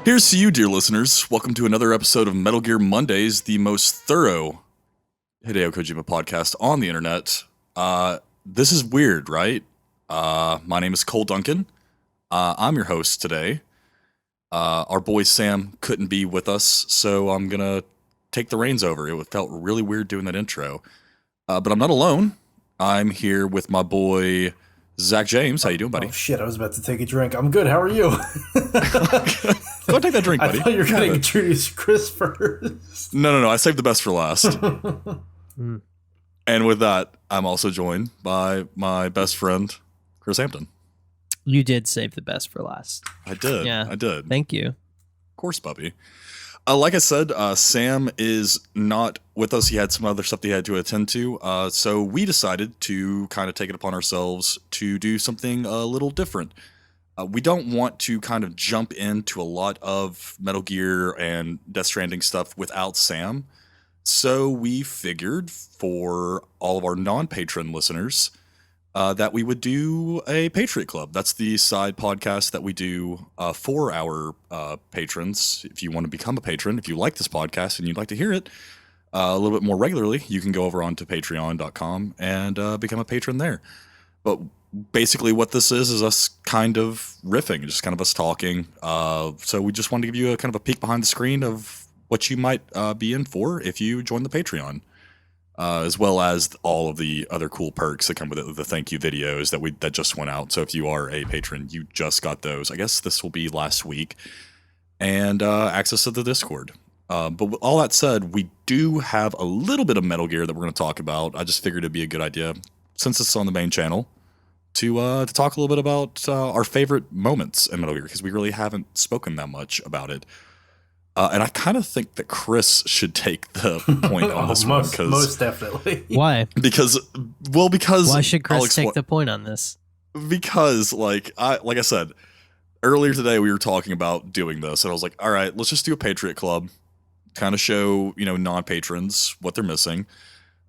Here's to you, dear listeners. Welcome to another episode of Metal Gear Mondays, the most thorough Hideo Kojima podcast on the internet. This is weird, right? My name is Cole Duncan. I'm your host today. Our boy Sam couldn't be with us, so I'm going to take the reins over. It felt really weird doing that intro. But I'm not alone. I'm here with my boy Zach James. How you doing, buddy? Oh, shit, I was about to take a drink. I'm good. How are you? Go take that drink, buddy. I thought you were going to introduce Chris first. No. I saved the best for last. And with that, I'm also joined by my best friend, Chris Hampton. You did save the best for last. I did. Yeah. I did. Thank you. Of course, puppy. Like I said, Sam is not with us. He had some other stuff that he had to attend to. So we decided to kind of take it upon ourselves to do something a little different. We don't want to kind of jump into a lot of Metal Gear and Death Stranding stuff without Sam. So we figured for all of our non-patron listeners that we would do a Patriot Club. That's the side podcast that we do for our patrons. If you want to become a patron, if you like this podcast and you'd like to hear it a little bit more regularly, you can go over onto patreon.com and become a patron there. But basically what this is us kind of riffing, just kind of us talking. So we just wanted to give you a kind of a peek behind the screen of what you might be in for if you join the Patreon. As well as all of the other cool perks that come with it, the thank you videos that just went out. So if you are a patron, you just got those. I guess this will be last week. And access to the Discord. But with all that said, we do have a little bit of Metal Gear that we're going to talk about. I just figured it'd be a good idea, since it's on the main channel, to talk a little bit about our favorite moments in Metal Gear, because we really haven't spoken that much about it. And I kind of think that Chris should take the point on this one. Most definitely. Why? Because why should Chris take the point on this? Because like I said earlier today, we were talking about doing this, and I was like, all right, let's just do a Patriot Club, kind of show non-patrons what they're missing,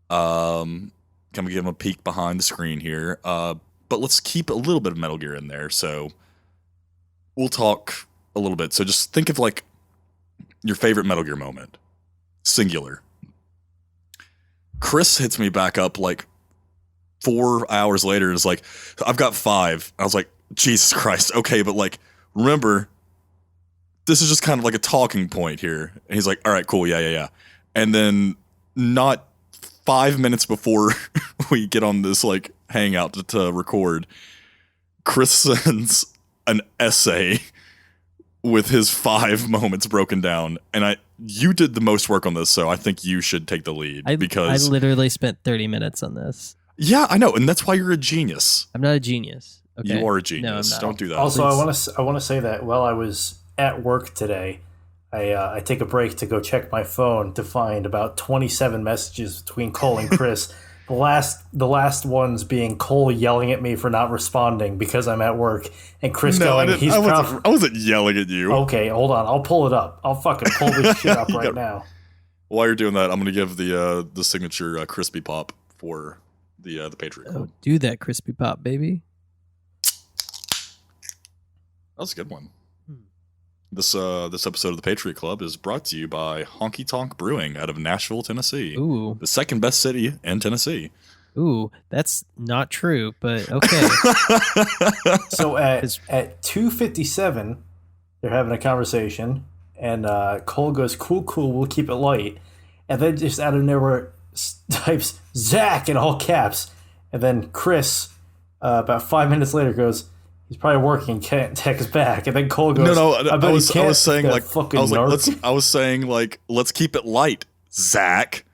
kind of give them a peek behind the screen here. But let's keep a little bit of Metal Gear in there, so we'll talk a little bit. So just think of like your favorite Metal Gear moment. Singular. Chris hits me back up like 4 hours later and is like, I've got 5. I was like, Jesus Christ. Okay, but like, remember, this is just kind of like a talking point here. And he's like, all right, cool. Yeah. And then not 5 minutes before we get on this like hangout to record, Chris sends an essay with his 5 moments broken down, and you did the most work on this, so I think you should take the lead. Because I literally spent 30 minutes on this. Yeah, I know, and that's why you're a genius. I'm not a genius. Okay. You are a genius. No, I'm not. Don't do that. Also, I want to say that while I was at work today, I take a break to go check my phone to find about 27 messages between Cole and Chris. The last ones being Cole yelling at me for not responding because I'm at work, and Chris going, I wasn't yelling at you. Okay, hold on. I'll pull it up. I'll fucking pull this shit up right now. While you're doing that, I'm going to give the signature crispy pop for the Patriot Club. Oh, do that crispy pop, baby. That was a good one. This episode of the Patriot Club is brought to you by Honky Tonk Brewing out of Nashville, Tennessee. Ooh. The second best city in Tennessee. Ooh, that's not true, but okay. So at 2:57, they're having a conversation, and Cole goes, cool, we'll keep it light. And then just out of nowhere types Zach in all caps. And then Chris, about 5 minutes later, goes, he's probably working, can't text back. And then Cole goes, I was saying like, let's keep it light, Zach.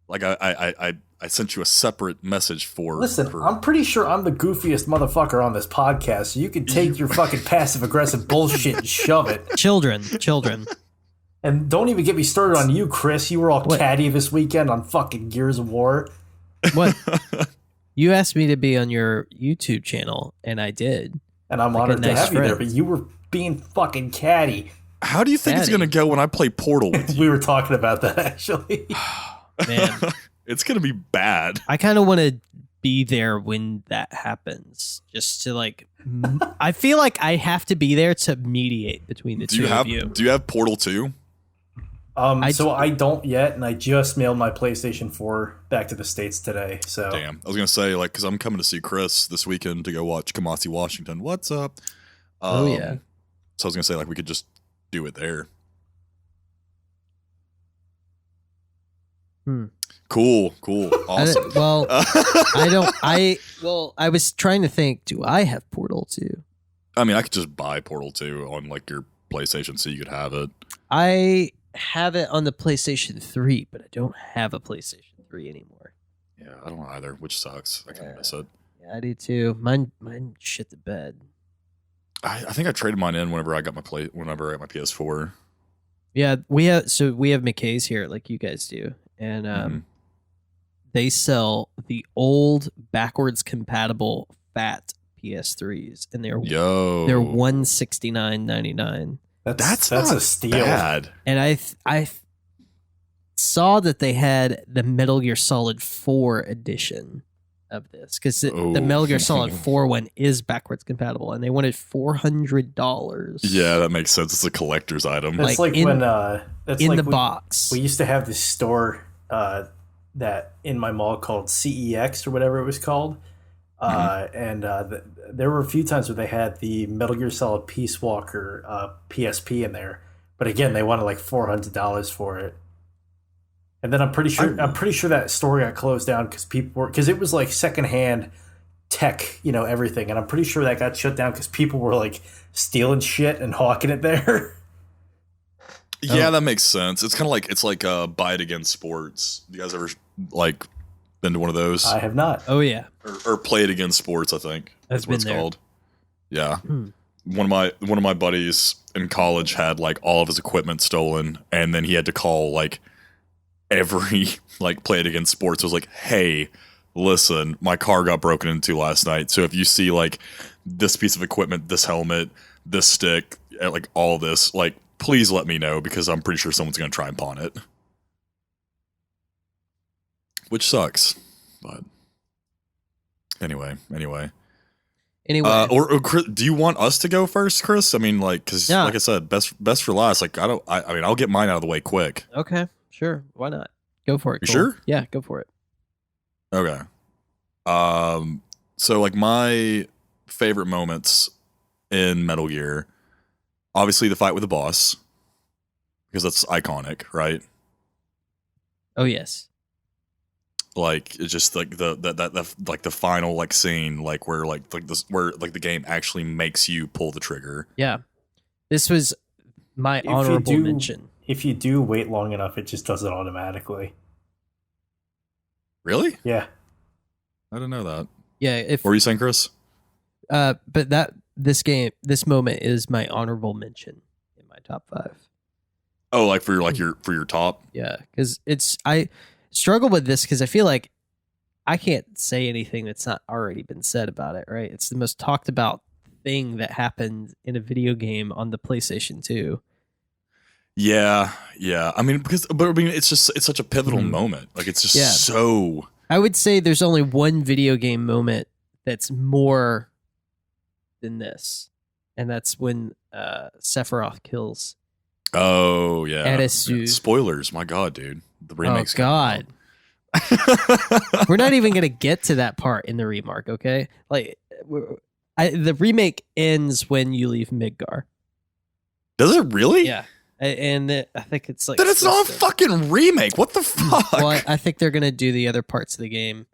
Like I sent you a separate message for. Listen, I'm pretty sure I'm the goofiest motherfucker on this podcast, so you can take your fucking passive aggressive bullshit and shove it. Children. And don't even get me started on you, Chris. You were all catty this weekend on fucking Gears of War. What? You asked me to be on your YouTube channel, and I did. And I'm honored to have you there, but you were being fucking catty. How do you think it's going to go when I play Portal with you? We were talking about that, actually. Man. It's going to be bad. I kind of want to be there when that happens, just to like. I feel like I have to be there to mediate between the two of you. Do you have Portal 2? I don't yet, and I just mailed my PlayStation 4 back to the States today. So Damn, I was gonna say like because I'm coming to see Chris this weekend to go watch Kamasi Washington. What's up? Oh yeah. So I was gonna say like we could just do it there. Cool, awesome. I was trying to think. Do I have Portal 2? I mean, I could just buy Portal 2 on like your PlayStation, so you could have it. I have it on the PlayStation 3, but I don't have a PlayStation 3 anymore. Yeah, I don't either, which sucks. I kind of miss it. Yeah, I do too. Mine shit the bed. I think I traded mine in whenever I got my PS4. Yeah, we have McKay's here, like you guys do, and they sell the old backwards compatible fat PS3s, and they're $169.99. That's not a steal. Bad. And I saw that they had the Metal Gear Solid 4 edition of this, because the Metal Gear Solid 4 one is backwards compatible, and they wanted $400. Yeah, that makes sense. It's a collector's item. That's like in the box. We used to have this store that in my mall called CEX or whatever it was called. There were a few times where they had the Metal Gear Solid Peace Walker PSP in there, but again, they wanted like $400 for it. And then I'm pretty sure that store got closed down because it was like secondhand tech, everything, and I'm pretty sure that got shut down because people were like stealing shit and hawking it there. Yeah, that makes sense. It's kind of like Buy It Again Sports. You guys ever like been to one of those? I have not. Oh yeah, or Play It Again Sports. I think that's what it's called. Yeah, one of my buddies in college had like all of his equipment stolen, and then he had to call like every like Play It Again Sports. Was like, hey, listen, my car got broken into last night, so if you see like this piece of equipment, this helmet, this stick, like all this, like please let me know, because I'm pretty sure someone's gonna try and pawn it. Which sucks, but anyway. Or Chris, do you want us to go first, Chris? I mean, like, because like I said, best for last. Like, I mean, I'll get mine out of the way quick. Okay, sure, why not? Go for it. You sure? Yeah, go for it. Okay. So like my favorite moments in Metal Gear, obviously the fight with the boss, because that's iconic, right? Oh yes. Like it's just like the final like scene, like where the game actually makes you pull the trigger. Yeah, this was my honorable mention. If you do wait long enough, it just does it automatically. Really? Yeah. I didn't know that. Yeah. What were you saying, Chris? But this moment is my honorable mention in my top 5. Oh, like for your top? Yeah, because I struggle with this because I feel like I can't say anything that's not already been said about it, right? It's the most talked about thing that happened in a video game on the PlayStation 2. Yeah. I mean, it's such a pivotal moment. Like it's just so. I would say there's only one video game moment that's more than this, and that's when Sephiroth kills. Oh yeah. Edisu. Spoilers, my God, dude. The remake's God. We're not even gonna get to that part in the remake, okay? Like, the remake ends when you leave Midgar. Does it really? Yeah, and I think it's like then it's not a fucking remake. What the fuck? Well, I think they're gonna do the other parts of the game.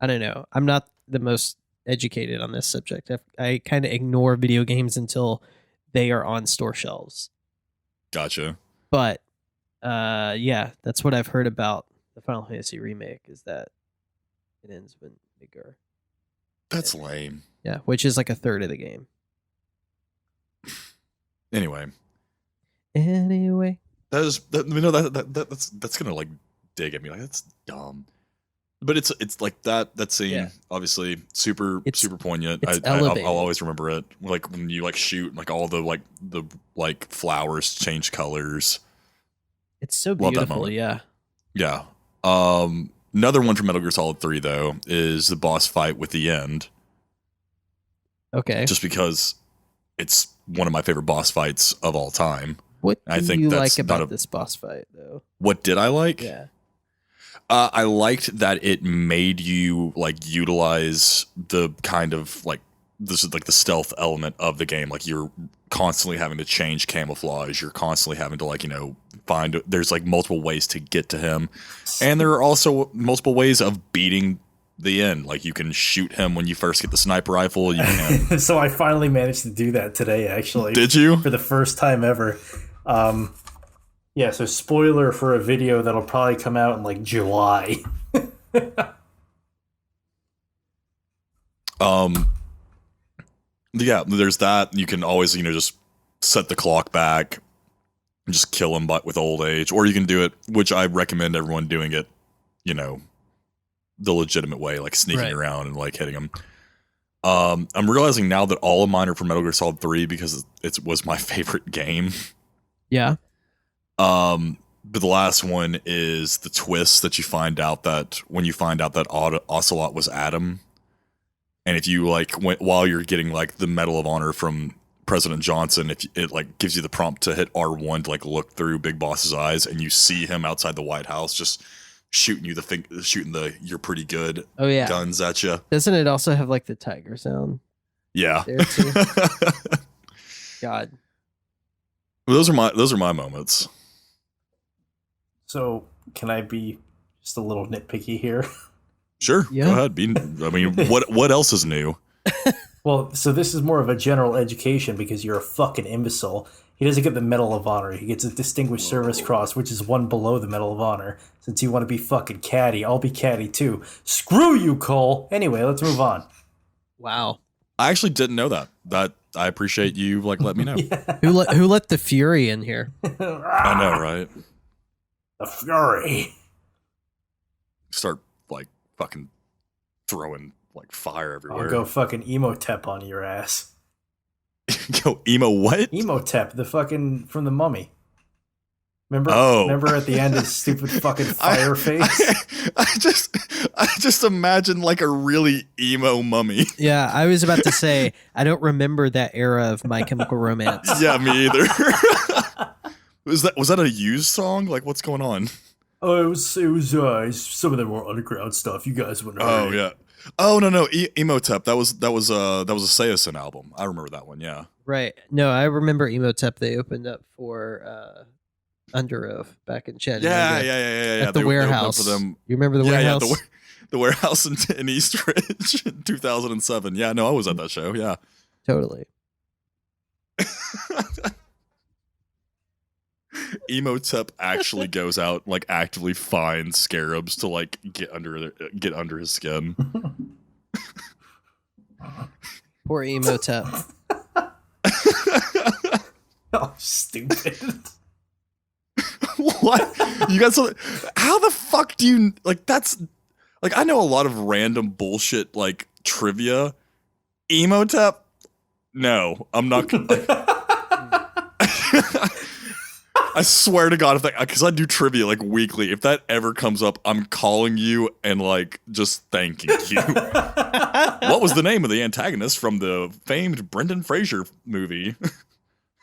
I don't know. I'm not the most educated on this subject. I kind of ignore video games until they are on store shelves. Gotcha. But yeah, that's what I've heard about the Final Fantasy remake, is that it ends when Midgar. That's lame. Yeah, which is like a third of the game. Anyway, that's gonna like dig at me. Like that's dumb. But it's like that scene, obviously super poignant. I'll always remember it. Like when you like shoot, like all the flowers change colors. It's so beautiful. Yeah. Another one from Metal Gear Solid 3, though, is the boss fight with the end. Okay. Just because it's one of my favorite boss fights of all time. What do I think you that's like about this boss fight, though? What did I like? Yeah. I liked that it made you like utilize the kind of like this is like the stealth element of the game. Like you're constantly having to change camouflage. You're constantly having to like, find there's like multiple ways to get to him. And there are also multiple ways of beating the end. Like you can shoot him when you first get the sniper rifle. You can. So I finally managed to do that today, actually. Did you? For the first time ever. Yeah, so spoiler for a video that'll probably come out in like July. Yeah, there's that. You can always, just set the clock back and just kill him but with old age. Or you can do it, which I recommend everyone doing it, the legitimate way, like sneaking around and like hitting him. I'm realizing now that all of mine are from Metal Gear Solid 3 because it was my favorite game. Yeah. But the last one is the twist that you find out that when you find out that Ocelot was Adam. And if you while you're getting like the Medal of Honor from President Johnson, if it like gives you the prompt to hit R1 to like look through Big Boss's eyes, and you see him outside the White House just shooting you shooting the "you're pretty good" guns at you. Doesn't it also have like the tiger sound? Yeah. There too? God. Well, those are my moments. So can I be just a little nitpicky here? Sure, yeah. Go ahead. What else is new? Well, so this is more of a general education because you're a fucking imbecile. He doesn't get the Medal of Honor. He gets a Distinguished Service Cross, which is one below the Medal of Honor. Since you want to be fucking catty, I'll be catty too. Screw you, Cole! Anyway, let's move on. Wow. I actually didn't know that. I appreciate you let me know. Yeah. Who let the Fury in here? I know, right? The Fury. Start fucking throwing fire everywhere. I'll go fucking Emotep on your ass. Go emo what? Emotep, the fucking from the Mummy. Remember? Oh. Remember at the end his stupid fucking fire face? I just imagine a really emo mummy. Yeah, I was about to say I don't remember that era of My Chemical Romance. Yeah, me either. was that a used song? What's going on? Oh, it was some of them were underground stuff. You guys wouldn't know. Oh yeah. Oh no, Emotep. That was a Seosin album. I remember that one. Yeah. Right. No, I remember Emotep. They opened up for Under Oath back in Chattanooga. Yeah. At the warehouse. For them. You remember the warehouse? Yeah, the warehouse in Eastridge in 2007. Yeah, no, I was at that show. Yeah. Totally. Emotep actually goes out actively finds scarabs to get under his skin. Poor Emotep. Oh, stupid. What? You got something? How the fuck do you that's I know a lot of random bullshit trivia. Emotep? No, I'm not gonna I swear to God, if because I do trivia weekly, if that ever comes up, I'm calling you and just thanking you. What was the name of the antagonist from the famed Brendan Fraser movie?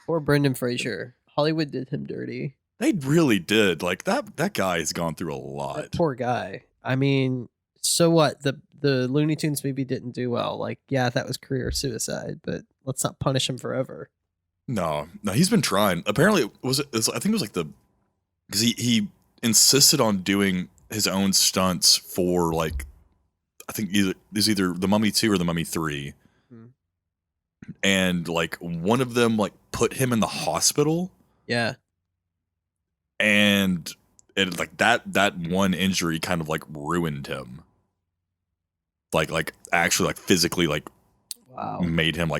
Poor Brendan Fraser. Hollywood did him dirty. They really did. That guy has gone through a lot. That poor guy. I mean, so what? The Looney Tunes movie didn't do well. Yeah, that was career suicide, but let's not punish him forever. No, he's been trying. Apparently, I think it was because he insisted on doing his own stunts for I think either The Mummy 2 or The Mummy 3. And one of them put him in the hospital. Yeah. And it that one injury kind of ruined him. Actually physically wow. made him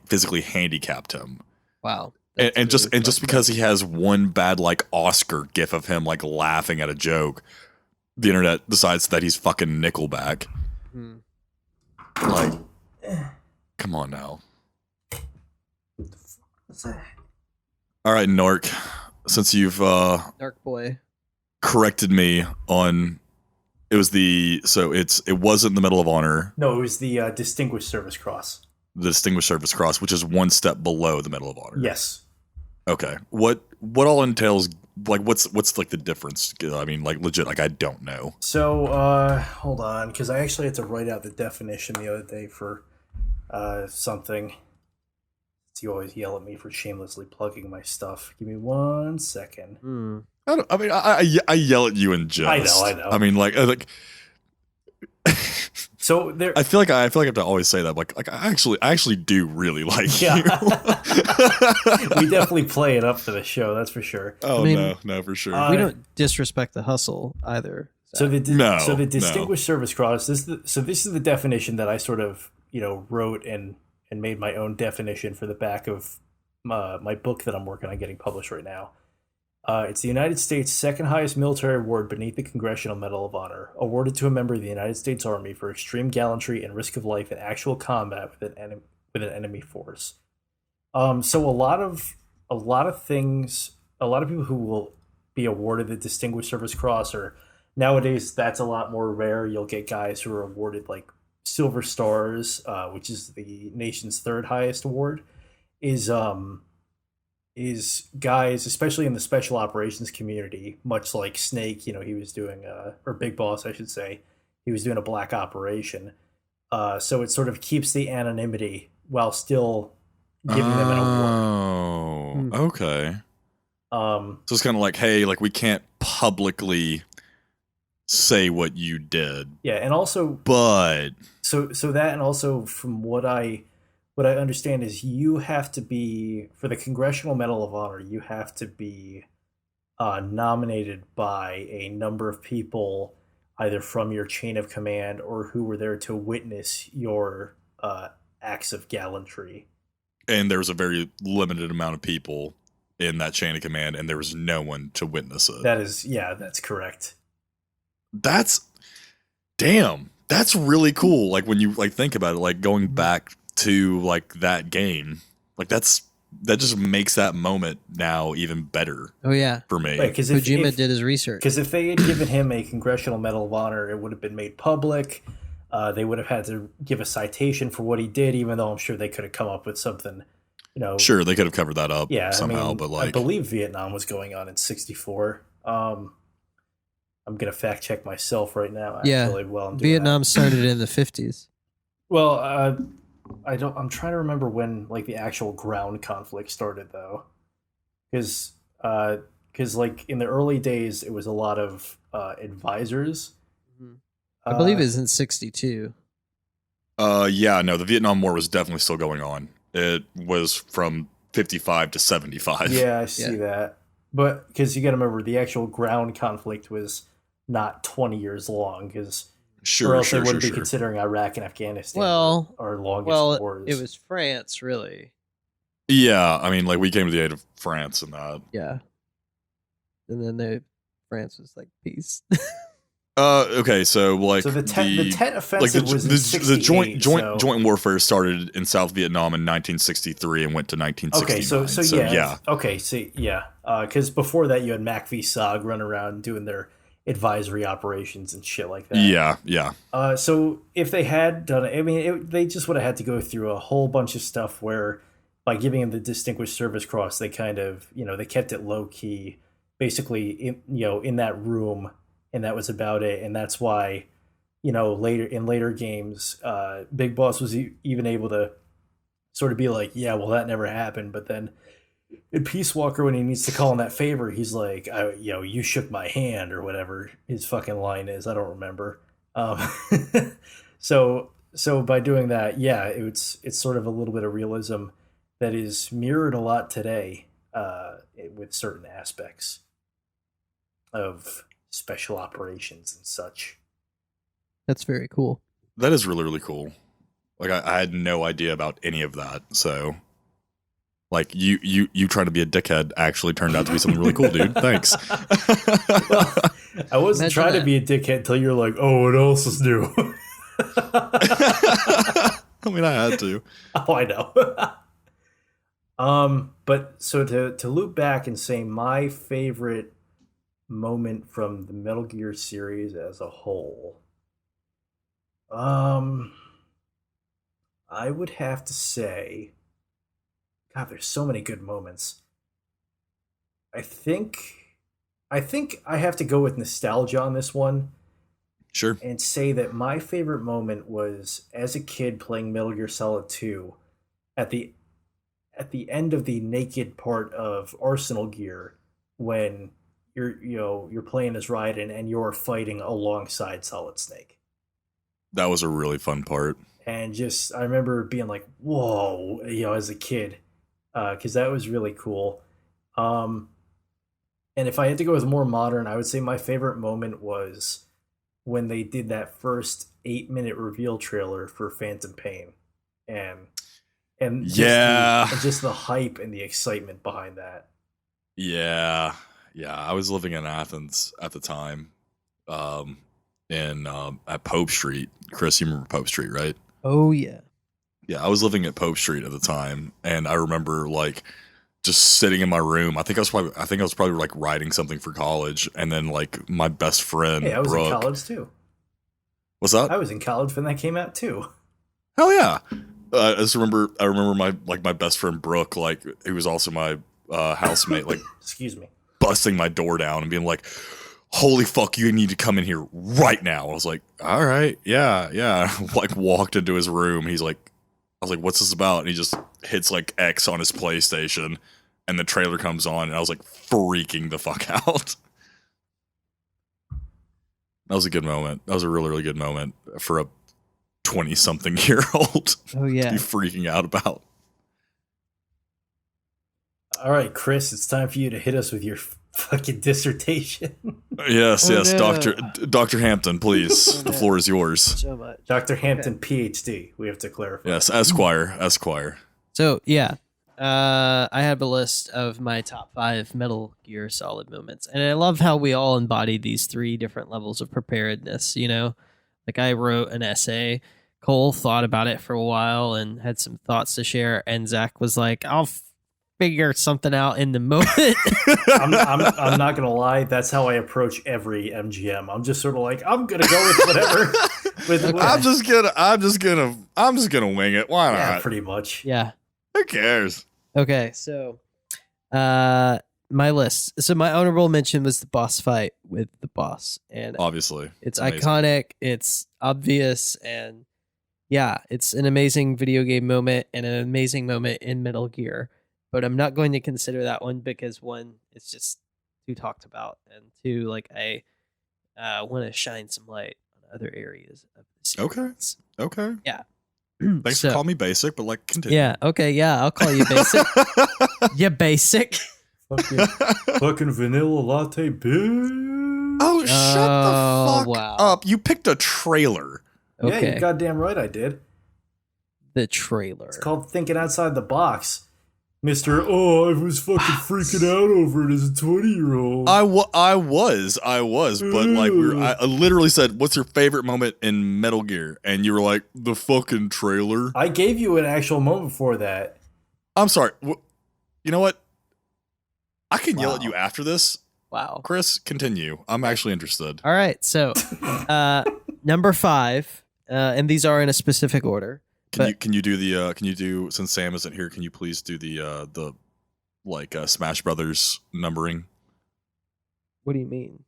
physically handicapped him. Wow. And just because he has one bad Oscar gif of him laughing at a joke, the internet decides that he's fucking Nickelback. Come on now. All right, Narc. Since you've Dark boy corrected me on It was it wasn't the Medal of Honor, No, it was the Distinguished Service Cross. the Distinguished Service Cross, which is one step below the Medal of Honor. Yes. Okay. What all entails? Like, what's like the difference? I mean, like legit, like I don't know. So, hold on, because I actually had to write out the definition the other day for something. You always yell at me for shamelessly plugging my stuff. Give me 1 second. I yell at you in jest. I know. I mean, like. So there, I feel like I have to always say that. Like I actually do really like you. We definitely play it up for the show. That's for sure. Oh no, for sure. We don't disrespect the hustle either. So the Distinguished Service Cross. This is the definition that I sort of wrote and made my own definition for the back of my book that I'm working on getting published right now. It's the United States' second highest military award beneath the Congressional Medal of Honor, awarded to a member of the United States Army for extreme gallantry and risk of life in actual combat with an enemy force. So a lot of things, a lot of people who will be awarded the Distinguished Service Cross, or nowadays that's a lot more rare. You'll get guys who are awarded like Silver Stars, which is the nation's third highest award, is guys, especially in the special operations community, much like Snake, he was doing, or Big Boss, I should say, he was doing a black operation. So it sort of keeps the anonymity while still giving them an award. Oh, okay. So it's kind of like, hey, like we can't publicly say what you did. Yeah, and also, but so that, and also from what I understand is you have to be, for the Congressional Medal of Honor, you have to be nominated by a number of people, either from your chain of command or who were there to witness your acts of gallantry. And there was a very limited amount of people in that chain of command, and there was no one to witness it. That's correct. That's really cool. Like when you like think about it, like going back to like that game, like that just makes that moment now even better. Oh yeah, for me. Right, because Kojima did his research. Because if they had given him a Congressional Medal of Honor, it would have been made public. They would have had to give a citation for what he did, even though I'm sure they could have come up with something. Sure, they could have covered that up somehow, but like I believe Vietnam was going on in '64. I'm gonna fact check myself right now. Actually, Vietnam started in the 50s. Well, I'm trying to remember when like the actual ground conflict started though, because like in the early days it was a lot of advisors. I believe it's in 62. The Vietnam War was definitely still going on. It was from 55 to 75. Yeah, I see that. But because you got to remember, the actual ground conflict was not 20 years long, because or else they wouldn't be considering Iraq and Afghanistan our longest wars. It was France, really. Yeah, I mean, like we came to the aid of France and that. Yeah, and then France was like peace. Okay, so like the Tet Offensive was in 68, the joint warfare started in South Vietnam in 1963 and went to 1969. Because before that you had Mac v. SOG run around doing their advisory operations and shit like that. Yeah. So if they had done it, I mean, they just would have had to go through a whole bunch of stuff where, by giving him the Distinguished Service Cross, they kind of, they kept it low key, basically, in that room. And that was about it. And that's why, later games, Big Boss was even able to sort of be like, yeah, well, that never happened. But then in Peace Walker, when he needs to call in that favor, he's like, you shook my hand, or whatever his fucking line is. I don't remember. So by doing that, it's sort of a little bit of realism that is mirrored a lot today with certain aspects of special operations and such. That's very cool. That is really, really cool. Like I had no idea about any of that. So like you trying to be a dickhead actually turned out to be something really cool, dude. Thanks. Well, I wasn't trying to be a dickhead until you're like, oh, what else is new? I mean, I had to. Oh, I know. But so to loop back and say my favorite moment from the Metal Gear series as a whole. I would have to say, God, there's so many good moments. I think I have to go with nostalgia on this one. Sure. And say that my favorite moment was as a kid playing Metal Gear Solid 2 at the end of the naked part of Arsenal Gear when you're playing as Raiden and you're fighting alongside Solid Snake. That was a really fun part. And just I remember being like, whoa, as a kid, because that was really cool. And if I had to go with more modern, I would say my favorite moment was when they did that first 8-minute reveal trailer for Phantom Pain, and just the hype and the excitement behind that. Yeah. I was living in Athens at the time, at Pope Street. Chris, you remember Pope Street, right? Oh yeah. Yeah, I was living at Pope Street at the time, and I remember like just sitting in my room. I think I was probably like writing something for college, and then like my best friend. Hey, I was Brooke, in college too. What's that? I was in college when that came out too. Hell yeah! I remember my best friend Brooke, like who was also my housemate, like excuse me, busting my door down and being like, "Holy fuck, you need to come in here right now!" I was like, "All right, yeah." Like walked into his room. I was like, "What's this about?" And he just hits like X on his PlayStation, and the trailer comes on, and I was like freaking the fuck out. That was a good moment. That was a really, really good moment for a 20-something-year-old Oh yeah. to be freaking out about. All right, Chris, it's time for you to hit us with your fucking dissertation. Yes, Oh, yes, no. Dr. Hampton, please. Oh, The no. floor is yours. So much. Dr. Hampton, PhD. We have to clarify. Yes, Esquire. So yeah, I have a list of my top 5 Metal Gear Solid moments, and I love how we all embody these 3 different levels of preparedness. Like I wrote an essay. Cole thought about it for a while and had some thoughts to share, and Zach was like, "I'll figure something out in the moment." I'm not gonna lie. That's how I approach every MGM. I'm just sort of like, I'm gonna go with whatever. I'm just gonna wing it. Why yeah, not? pretty much. Yeah. Who cares? Okay, so my list. So my honorable mention was the boss fight with the boss, and Obviously, it's amazing. iconic, it's obvious, and yeah, it's an amazing video game moment and an amazing moment in Metal Gear. But I'm not going to consider that one because one, it's just too talked about, and two, like I want to shine some light on other areas of the series. Okay. Yeah. Thanks for calling me basic, but like continue. Yeah. Okay. Yeah, I'll call you basic. You basic. Fucking vanilla latte, bitch. Oh, shut the fuck wow. up! You picked a trailer. Yeah, Okay. you're goddamn right. I did. The trailer. It's called thinking outside the box. Mr. Oh, I was fucking freaking out over it as a 20-year-old. I was, but like I literally said, "What's your favorite moment in Metal Gear?" And you were like, "The fucking trailer." I gave you an actual moment for that. I'm sorry. You know what? I can yell at you after this. Wow. Chris, continue. I'm actually interested. All right. So, number 5, and these are in a specific order. Can you do since Sam isn't here? Can you please do the Smash Brothers numbering? What do you mean?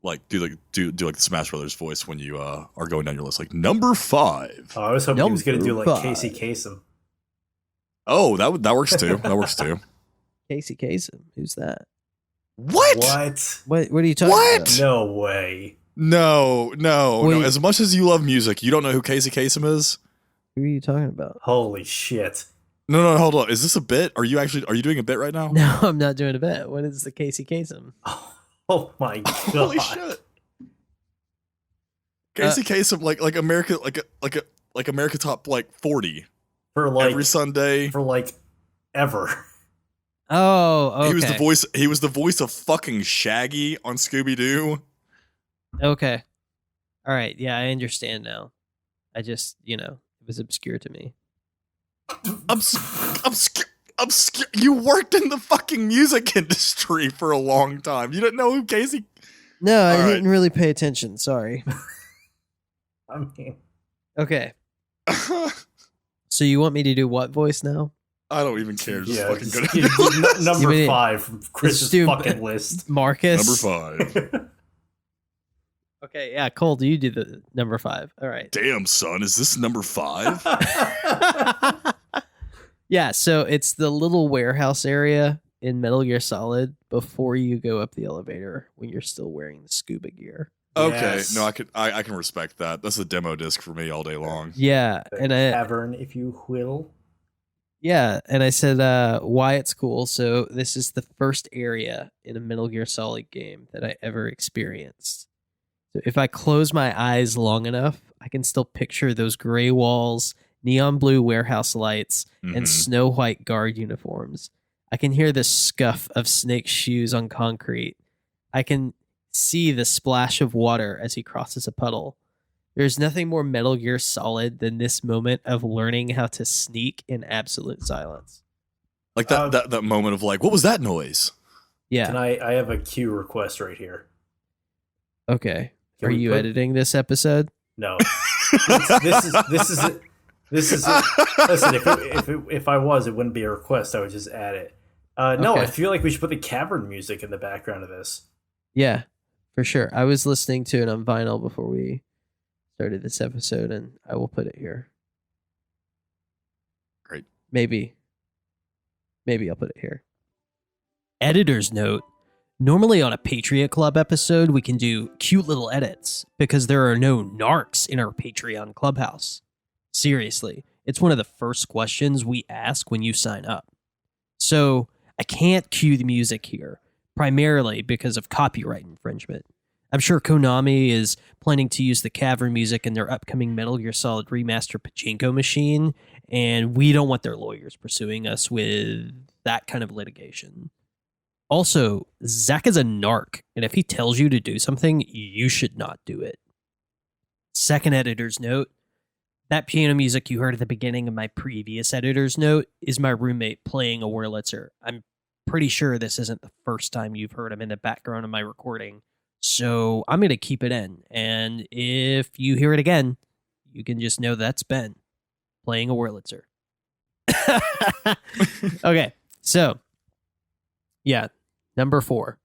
Like do the Smash Brothers voice when you are going down your list, like number 5. Oh, I was hoping he was going to do like Number Casey 5. Kasem. Oh, that works too. That works too. Casey Kasem. Who's that? What? What? What are you talking What? about? No way. No. Wait. As much as you love music, you don't know who Casey Kasem is? Who are you talking about? Holy shit. No, hold on. Is this a bit? Are you doing a bit right now? No, I'm not doing a bit. What is the Casey Kasem? Oh my god. Holy shit. Casey Kasem, like America, like America top like 40 For like every Sunday. for like ever. Oh, okay. He was the voice of fucking Shaggy on Scooby Doo. Okay. All right. Yeah, I understand now. I just, it was obscure to me. obscure. You worked in the fucking music industry for a long time. You didn't know who Casey. No, I All didn't really pay attention. Sorry. I mean, Okay. So you want me to do what voice now? I don't even care. Just yeah, fucking just good. give number Give me- 5 from Chris's do fucking list. Marcus. Number 5. Okay, yeah, Cole, do you do the number 5? All right. Damn, son, is this number 5? Yeah, so it's the little warehouse area in Metal Gear Solid before you go up the elevator when you're still wearing the scuba gear. Okay, Yes. no, I can respect that. That's a demo disc for me all day long. Yeah, The and I tavern, if you will. I said why it's cool. So this is the first area in a Metal Gear Solid game that I ever experienced. So if I close my eyes long enough, I can still picture those gray walls, neon blue warehouse lights, and Mhm. snow white guard uniforms. I can hear the scuff of Snake's shoes on concrete. I can see the splash of water as he crosses a puddle. There's nothing more Metal Gear Solid than this moment of learning how to sneak in absolute silence. Like that moment of like, what was that noise? Yeah. I have a cue request right here. Okay. Can Are we you put- editing this episode? No. This is it. Listen, if I was, it wouldn't be a request. I would just add it. No, Okay. I feel like we should put the cavern music in the background of this. Yeah, for sure. I was listening to it on vinyl before we started this episode, and I will put it here. Great. Maybe I'll put it here. Editor's note. Normally on a Patriot Club episode, we can do cute little edits because there are no narcs in our Patreon clubhouse. Seriously, it's one of the first questions we ask when you sign up. So I can't cue the music here, primarily because of copyright infringement. I'm sure Konami is planning to use the cavern music in their upcoming Metal Gear Solid Remaster Pachinko machine, and we don't want their lawyers pursuing us with that kind of litigation. Also, Zach is a narc, and if he tells you to do something, you should not do it. Second editor's note. That piano music you heard at the beginning of my previous editor's note is my roommate playing a Wurlitzer. I'm pretty sure this isn't the first time you've heard him in the background of my recording, so I'm going to keep it in. And if you hear it again, you can just know that's Ben playing a Wurlitzer. Okay, so, yeah, number 4.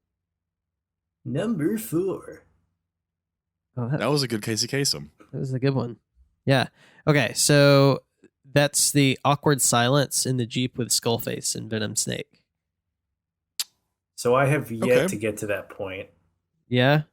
Number 4. Oh, That was a good Casey Kasem. that was a good one. Yeah. Okay, so that's the awkward silence in the Jeep with Skullface and Venom Snake. So I have yet Okay. to get to that point. Yeah?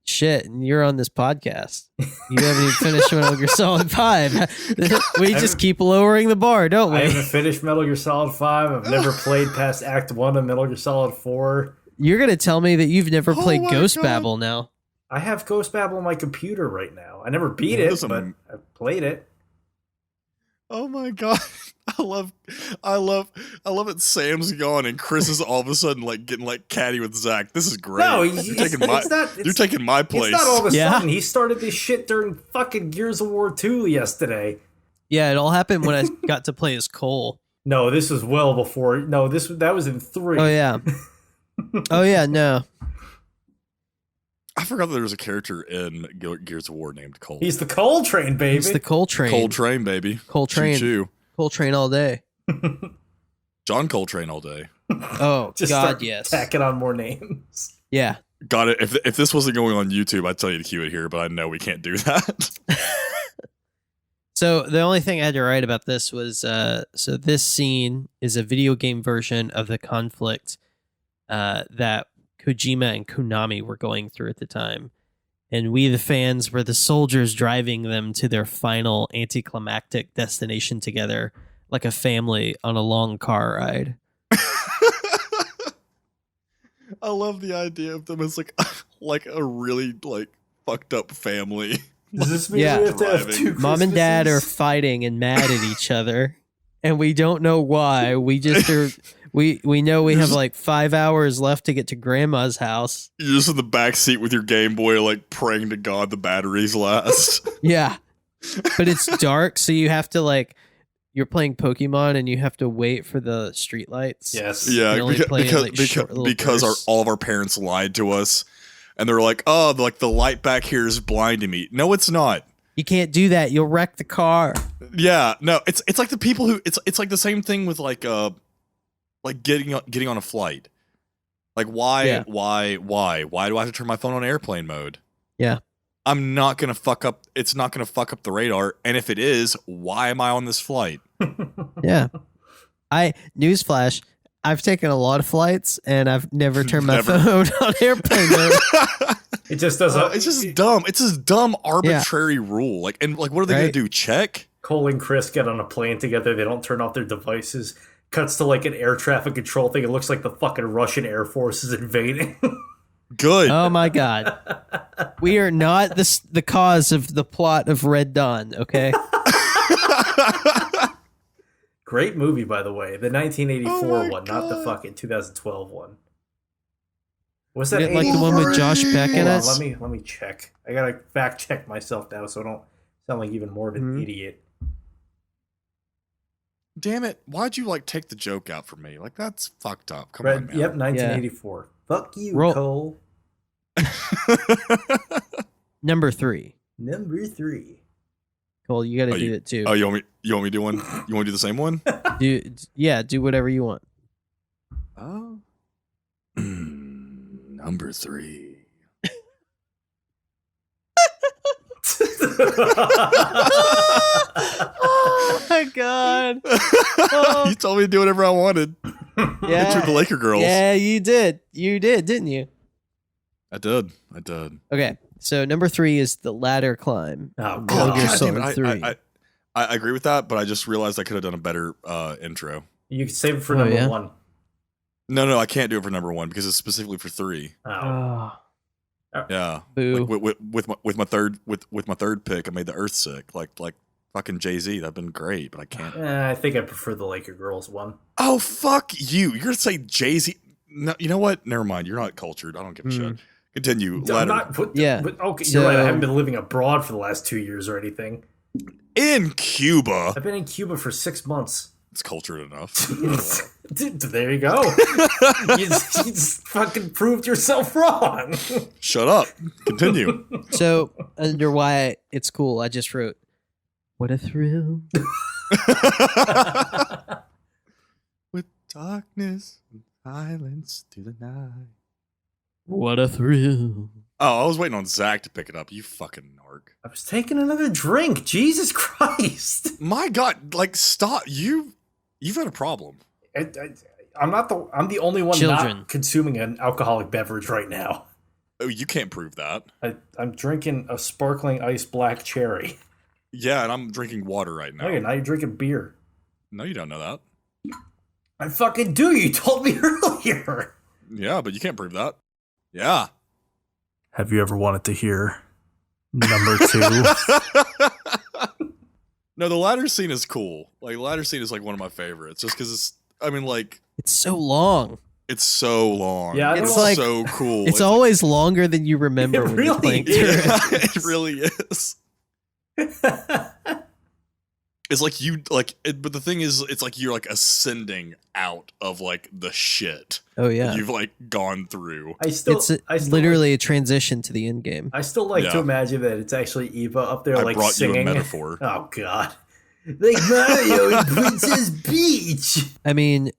Shit, and you're on this podcast. You haven't even finished Metal Gear Solid 5. We just keep lowering the bar, don't I we? haven't finished Metal Gear Solid 5. I've never played past Act 1 of Metal Gear Solid 4. You're going to tell me that you've never Oh played my Ghost God. Babel now. I have Ghost Babel on my computer right now. I never beat Yeah, it, that's a- but I've played it. Oh my god. I love it. Sam's gone and Chris is all of a sudden like getting like catty with Zach. This is great. No, you're taking my you're taking my place. It's not all of a Yeah. sudden. He started this shit during fucking Gears of War 2 yesterday. Yeah, it all happened when I got to play as Cole. No, this was well before. No, that was in 3. Oh, yeah. Oh, yeah, no. I forgot that there was a character in Gears of War named Cole. He's the Coal Train, baby. It's the Coltrane. Coltrane, baby. Coltrane. Choo-choo. Coltrane all day. John Coltrane all day. Oh, Just God, start yes. tacking on more names. Yeah. Got it. If this wasn't going on YouTube, I'd tell you to cue it here, but I know we can't do that. So the only thing I had to write about this was so this scene is a video game version of the conflict that Kojima and Konami were going through at the time. And we, the fans, were the soldiers driving them to their final anticlimactic destination together, like a family on a long car ride. I love the idea of them as like a really like fucked up family. Does this mean Yeah. we have to have Driving. 2 Mom and dad are Christmases? fighting and mad at each other, and we don't know why. We just are. We know we have like 5 hours left to get to Grandma's house. You're just in the back seat with your Game Boy, like praying to God the batteries last. Yeah, but it's dark, so you have to you're playing Pokemon and you have to wait for the street lights. Yes. Yeah, Because because all of our parents lied to us, and they're like, "Oh, like the light back here is blinding me." No, it's not. You can't do that. You'll wreck the car. Yeah, no, it's like the people who it's like the same thing with like getting on a flight. Like why do I have to turn my phone on airplane mode? Yeah. I'm not gonna fuck up. It's not gonna fuck up the radar. And if it is, why am I on this flight? Yeah. Newsflash, I've taken a lot of flights and I've never turned my phone on airplane mode. It just doesn't. It's just dumb. It's this dumb arbitrary rule. Like, and like, what are they gonna do? Check? Cole and Chris get on a plane together. They don't turn off their devices. Cuts to like an air traffic control thing. It looks like the fucking Russian Air Force is invading. Good. Oh my God. We are not the cause of the plot of Red Dawn, okay? Great movie, by the way. The 1984 one, God. not the fucking 2012 one. Was that Like the one with Josh Beck in it? Let me check. I gotta fact check myself now so I don't sound like even more of an idiot. Damn it! Why'd you like take the joke out for me? Like that's fucked up. Come on, man. Yep, 1984. Fuck you, Cole. Number 3. Number 3. Cole, you got to do it too. Oh, you want me to do one? You want to do the same one? Do whatever you want. Oh. Number 3. Oh my God. Oh. You told me to do whatever I wanted. Yeah. With the Laker girls. Yeah, you did. You did, didn't you? I did. Okay. So number 3 is the ladder climb. Oh, Metal Gear God. Solid 3. I agree with that, but I just realized I could have done a better intro. You can save it for number 1. No, I can't do it for number 1 because it's specifically for 3. Oh. Yeah. Boo. Like, with my third pick, I made the Earth sick. Like fucking Jay-Z. That'd been great, but I can't. I think I prefer the Laker girls one. Oh, fuck you. You're gonna say Jay-Z? No, you know what? Never mind. You're not cultured. I don't give a shit. Continue. I'm not, but okay, you're right. I haven't been living abroad for the last 2 years or anything. In Cuba. I've been in Cuba for 6 months. It's cultured enough. There you go. you just fucking proved yourself wrong. Shut up. Continue. So, under why it's cool, I just wrote, what a thrill. With darkness and silence to the night. What a thrill. Oh, I was waiting on Zach to pick it up. You fucking narc. I was taking another drink. Jesus Christ. My God, like, stop. You've had a problem. I'm the only one not consuming an alcoholic beverage right now. Oh, you can't prove that. I'm drinking a sparkling ice black cherry. Yeah, and I'm drinking water right now. Okay, now you're drinking beer. No, you don't know that. I fucking do. You told me earlier. Yeah, but you can't prove that. Yeah. Have you ever wanted to hear number 2? No, the ladder scene is cool. Like, the ladder scene is like one of my favorites, just because it's so long. It's so long. Yeah, it's like, so cool. It's always longer than you remember when you're playing through it. Yeah, it really is. It's like but the thing is, it's like you're like ascending out of like the shit. Oh yeah, that you've like gone through. It's literally a transition to the end game. I still like to imagine that it's actually Eva up there, like brought singing. You a metaphor. Oh God, like Mario in Princess Peach. I mean,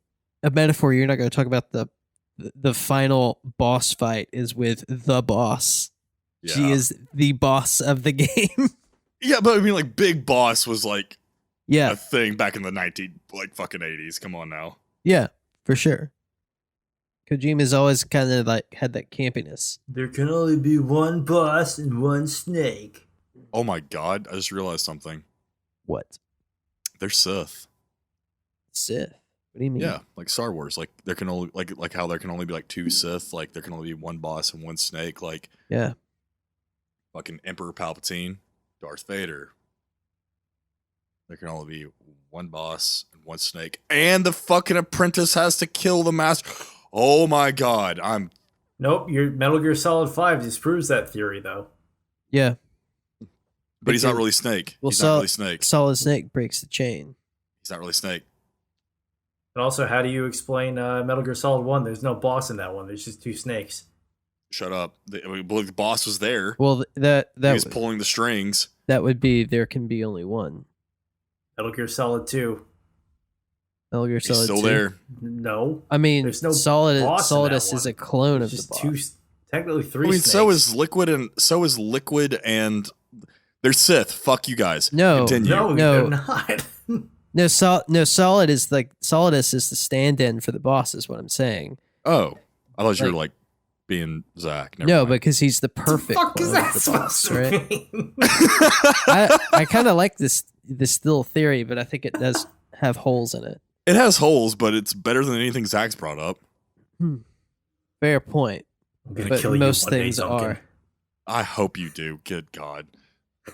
a metaphor. You're not going to talk about the final boss fight is with the boss. Yeah. She is the boss of the game. Yeah, but I mean, like, Big Boss was like, a thing back in the fucking 80s. Come on now. Yeah, for sure. Kojima's always kind of like had that campiness. There can only be one boss and one snake. Oh my God! I just realized something. What? They're Sith. Sith. What do you mean? Yeah, like Star Wars. Like there can only like how there can only be like 2 Sith. Like there can only be one boss and one snake. Like fucking Emperor Palpatine. Darth Vader. There can only be one boss and one snake, and the fucking apprentice has to kill the master. Oh my God! Nope. Your Metal Gear Solid 5 disproves that theory, though. Yeah, but he's not really Snake. Well, he's not really Snake. Solid Snake breaks the chain. He's not really Snake. And also, how do you explain Metal Gear Solid 1? There's no boss in that one. There's just two snakes. Shut up. The boss was there. Well, He was pulling the strings. That would be there can be only one. Metal Gear Solid 2. Metal Gear He's Solid still 2. there. No. I mean, There's no Solidus is a clone of the just boss. technically three I mean, snakes. so is Liquid, and they're Sith. Fuck you guys. No. Continue. No, they're not. Solidus is the stand-in for the boss, is what I'm saying. Oh, I thought you were like being Zach. Never No, mind. because he's the perfect What the fuck is clone that of the boss, supposed to right? mean? I kind of like this little theory, but I think it does have holes in it. It has holes, but it's better than anything Zach's brought up. Fair point. I'm gonna But kill you most one day, things Duncan. are. I hope you do. Good God.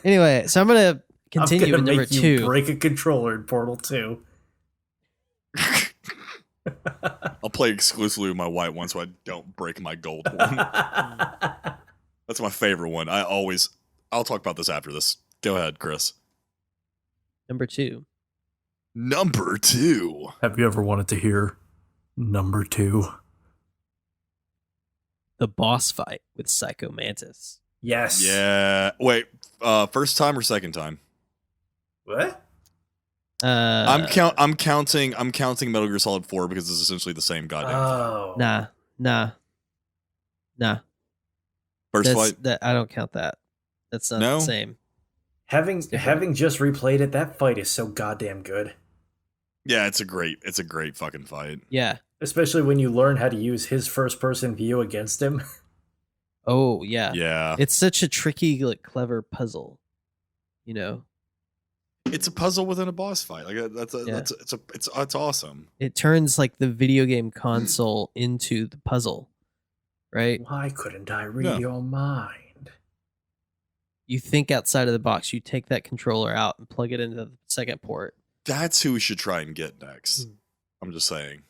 Anyway, so I'm gonna continue I'm with gonna number make you 2. break a controller in Portal 2. I'll play exclusively with my white one so I don't break my gold one. That's my favorite one. I'll talk about this after this. Go ahead, Chris. Number 2. Number 2. Have you ever wanted to hear number 2? The boss fight with Psycho Mantis. Yes. Yeah. Wait, first time or second time? What? I'm counting Metal Gear Solid 4 because it's essentially the same goddamn Oh. Nah. first fight. I don't count that. That's not No? the same. Having just replayed it, that fight is so goddamn good. Yeah, it's a great fucking fight. Yeah. Especially when you learn how to use his first person view against him. Oh, yeah. Yeah. It's such a tricky, like, clever puzzle. You know? It's a puzzle within a boss fight. Like it's awesome. It turns, like, the video game console into the puzzle. Right? Why couldn't I read Yeah. your mind? You think outside of the box. You take that controller out and plug it into the second port. That's who we should try and get next. I'm just saying.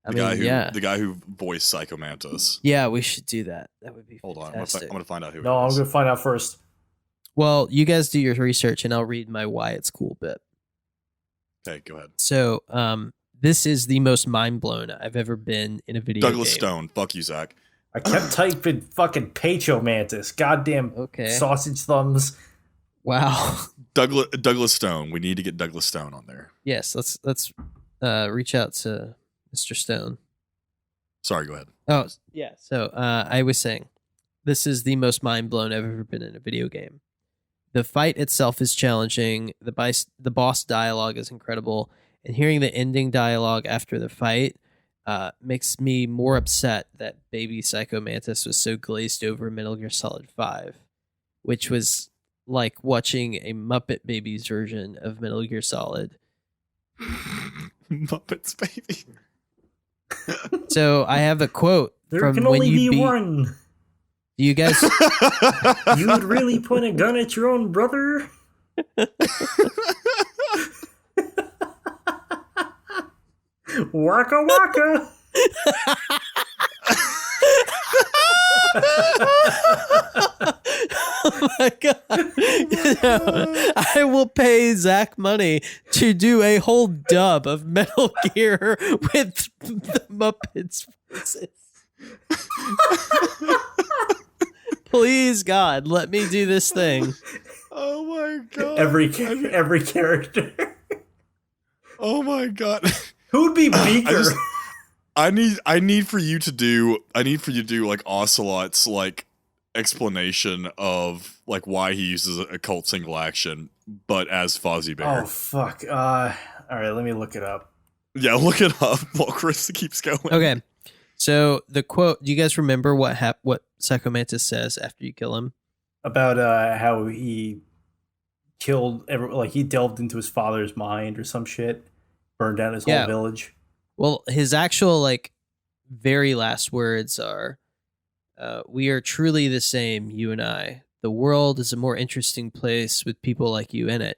I mean, The guy who voiced Psycho Mantis. Yeah, we should do that. That would be Hold on, I'm fantastic. gonna find out who. No, it I'm is. gonna find out first. Well, you guys do your research, and I'll read my why it's cool bit. Okay, go ahead. So, this is the most mind blown I've ever been in a video Douglas game. Stone. Fuck you, Zach. I kept typing fucking Pacho Mantis. Goddamn Okay. sausage thumbs. Wow. Douglas Stone. We need to get Douglas Stone on there. Yes, let's reach out to Mr. Stone. Sorry, go ahead. Oh, yeah. So, I was saying, this is the most mind blown I've ever been in a video game. The fight itself is challenging. The boss dialogue is incredible, and hearing the ending dialogue after the fight makes me more upset that Baby Psycho Mantis was so glazed over Metal Gear Solid 5, which was like watching a Muppet Babies version of Metal Gear Solid. Muppets, baby. So I have a quote There from can when only you be beat. one. Do you guys? You would really point a gun at your own brother? Waka waka. Oh my god! You know, I will pay Zach money to do a whole dub of Metal Gear with the Muppets voices. Please, God, let me do this thing. Oh my god. Every character. Oh my god. Who would be Beaker? I need for you to do like Ocelot's like explanation of like why he uses a cult single action, but as Fozzie Bear. Oh fuck. All right, let me look it up. Yeah, look it up while Chris keeps going. Okay, so the quote. Do you guys remember what Psycho Mantis says after you kill him? About how he killed he delved into his father's mind or some shit, burned down his whole village. Well, his actual like very last words are, "We are truly the same, you and I. The world is a more interesting place with people like you in it.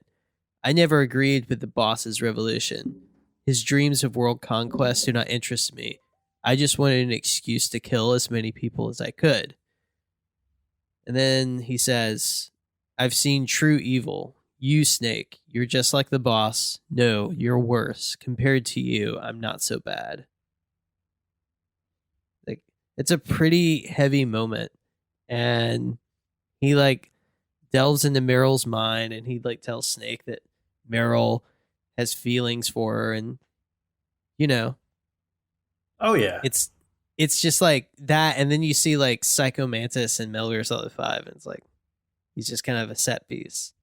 I never agreed with the boss's revolution. His dreams of world conquest do not interest me. I just wanted an excuse to kill as many people as I could." And then he says, "I've seen true evil. You, Snake, you're just like the boss. No, you're worse. Compared to you, I'm not so bad. Like, it's a pretty heavy moment. And he, like, delves into Meryl's mind, and he, like, tells Snake that Meryl has feelings for her, and, you know. Oh, yeah. It's just like that, and then you see, like, Psycho Mantis and Metal Gear Solid 5, and it's like, he's just kind of a set piece.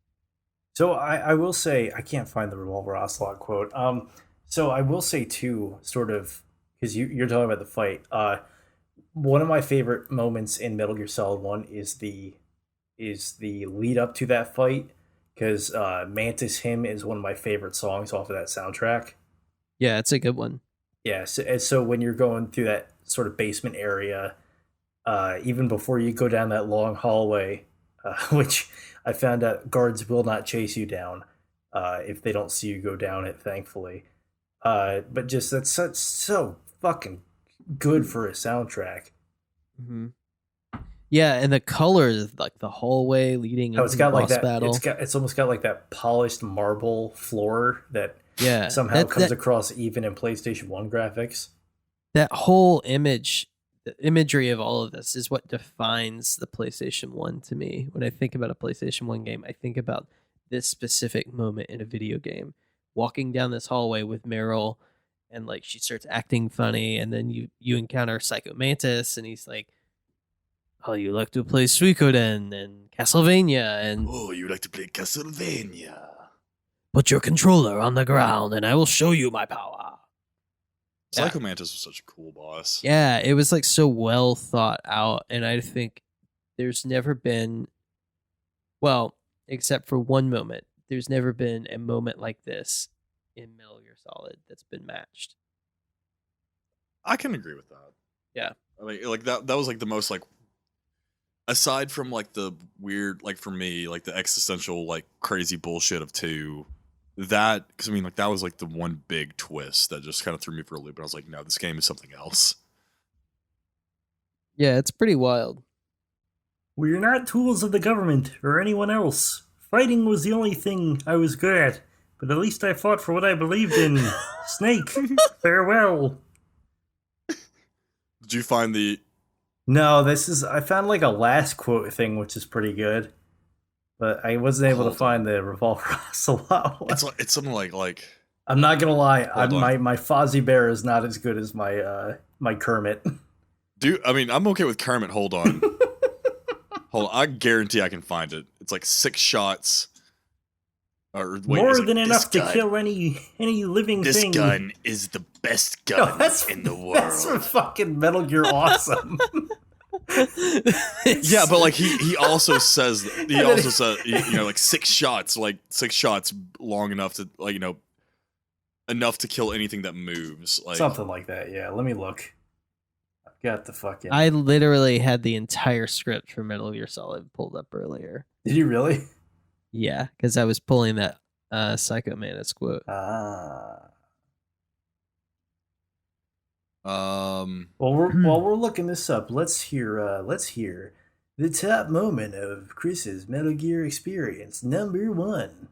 So I will say, I can't find the Revolver Ocelot quote. So I will say too, sort of, because you're talking about the fight. One of my favorite moments in Metal Gear Solid 1 is the lead up to that fight, because Mantis Hymn is one of my favorite songs off of that soundtrack. Yeah, it's a good one. Yeah, so when you're going through that sort of basement area, even before you go down that long hallway, which I found out guards will not chase you down if they don't see you go down it, thankfully. But just that's so fucking good for a soundtrack. Mm-hmm. Yeah, and the colors, like the hallway leading into the boss battle. It's almost got like that polished marble floor that somehow comes across even in PlayStation 1 graphics. That whole image, the imagery of all of this is what defines the PlayStation 1 to me. When I think about a PlayStation 1 game, I think about this specific moment in a video game. Walking down this hallway with Meryl, and like she starts acting funny, and then you encounter Psycho Mantis, and he's like, "Oh, you like to play Suikoden and Castlevania, and oh, you like to play Castlevania. Put your controller on the ground, and I will show you my power." Psycho Mantis was such a cool boss. Yeah, it was like so well thought out, and I think there's never been, well, except for one moment, there's never been a moment like this in Metal Gear Solid that's been matched. I can agree with that. Yeah. I mean, like that was like the most, like, aside from like the weird, like for me, like the existential, like crazy bullshit of 2, that, because I mean, like that was like the one big twist that just kind of threw me for a loop, and I was like, no, this game is something else. Yeah, it's pretty wild. We're not tools of the government or anyone else. Fighting was the only thing I was good at, but at least I fought for what I believed in. Snake, farewell. Did you find the... No, I found like a last quote thing, which is pretty good. But I wasn't able to find the Revolver Ocelot one. It's something like... I'm not gonna lie, my Fozzie Bear is not as good as my Kermit. Dude, I mean, I'm okay with Kermit. Hold on. Hold on. I guarantee I can find it. It's like 6 shots. Or wait, more than enough to kill any living thing. This gun is the best gun in the world. That's for fucking Metal Gear Awesome. Yeah, but like he also says like 6 shots, like 6 shots long enough to, like, you know, enough to kill anything that moves, like something like that. Yeah, let me look. I've got the fucking... I literally had the entire script for Metal Gear Solid pulled up earlier. Did you really? Yeah, because I was pulling that Psycho Mantis quote. Well, Well, while we're looking this up, let's hear the top moment of Chris's Metal Gear experience. Number 1.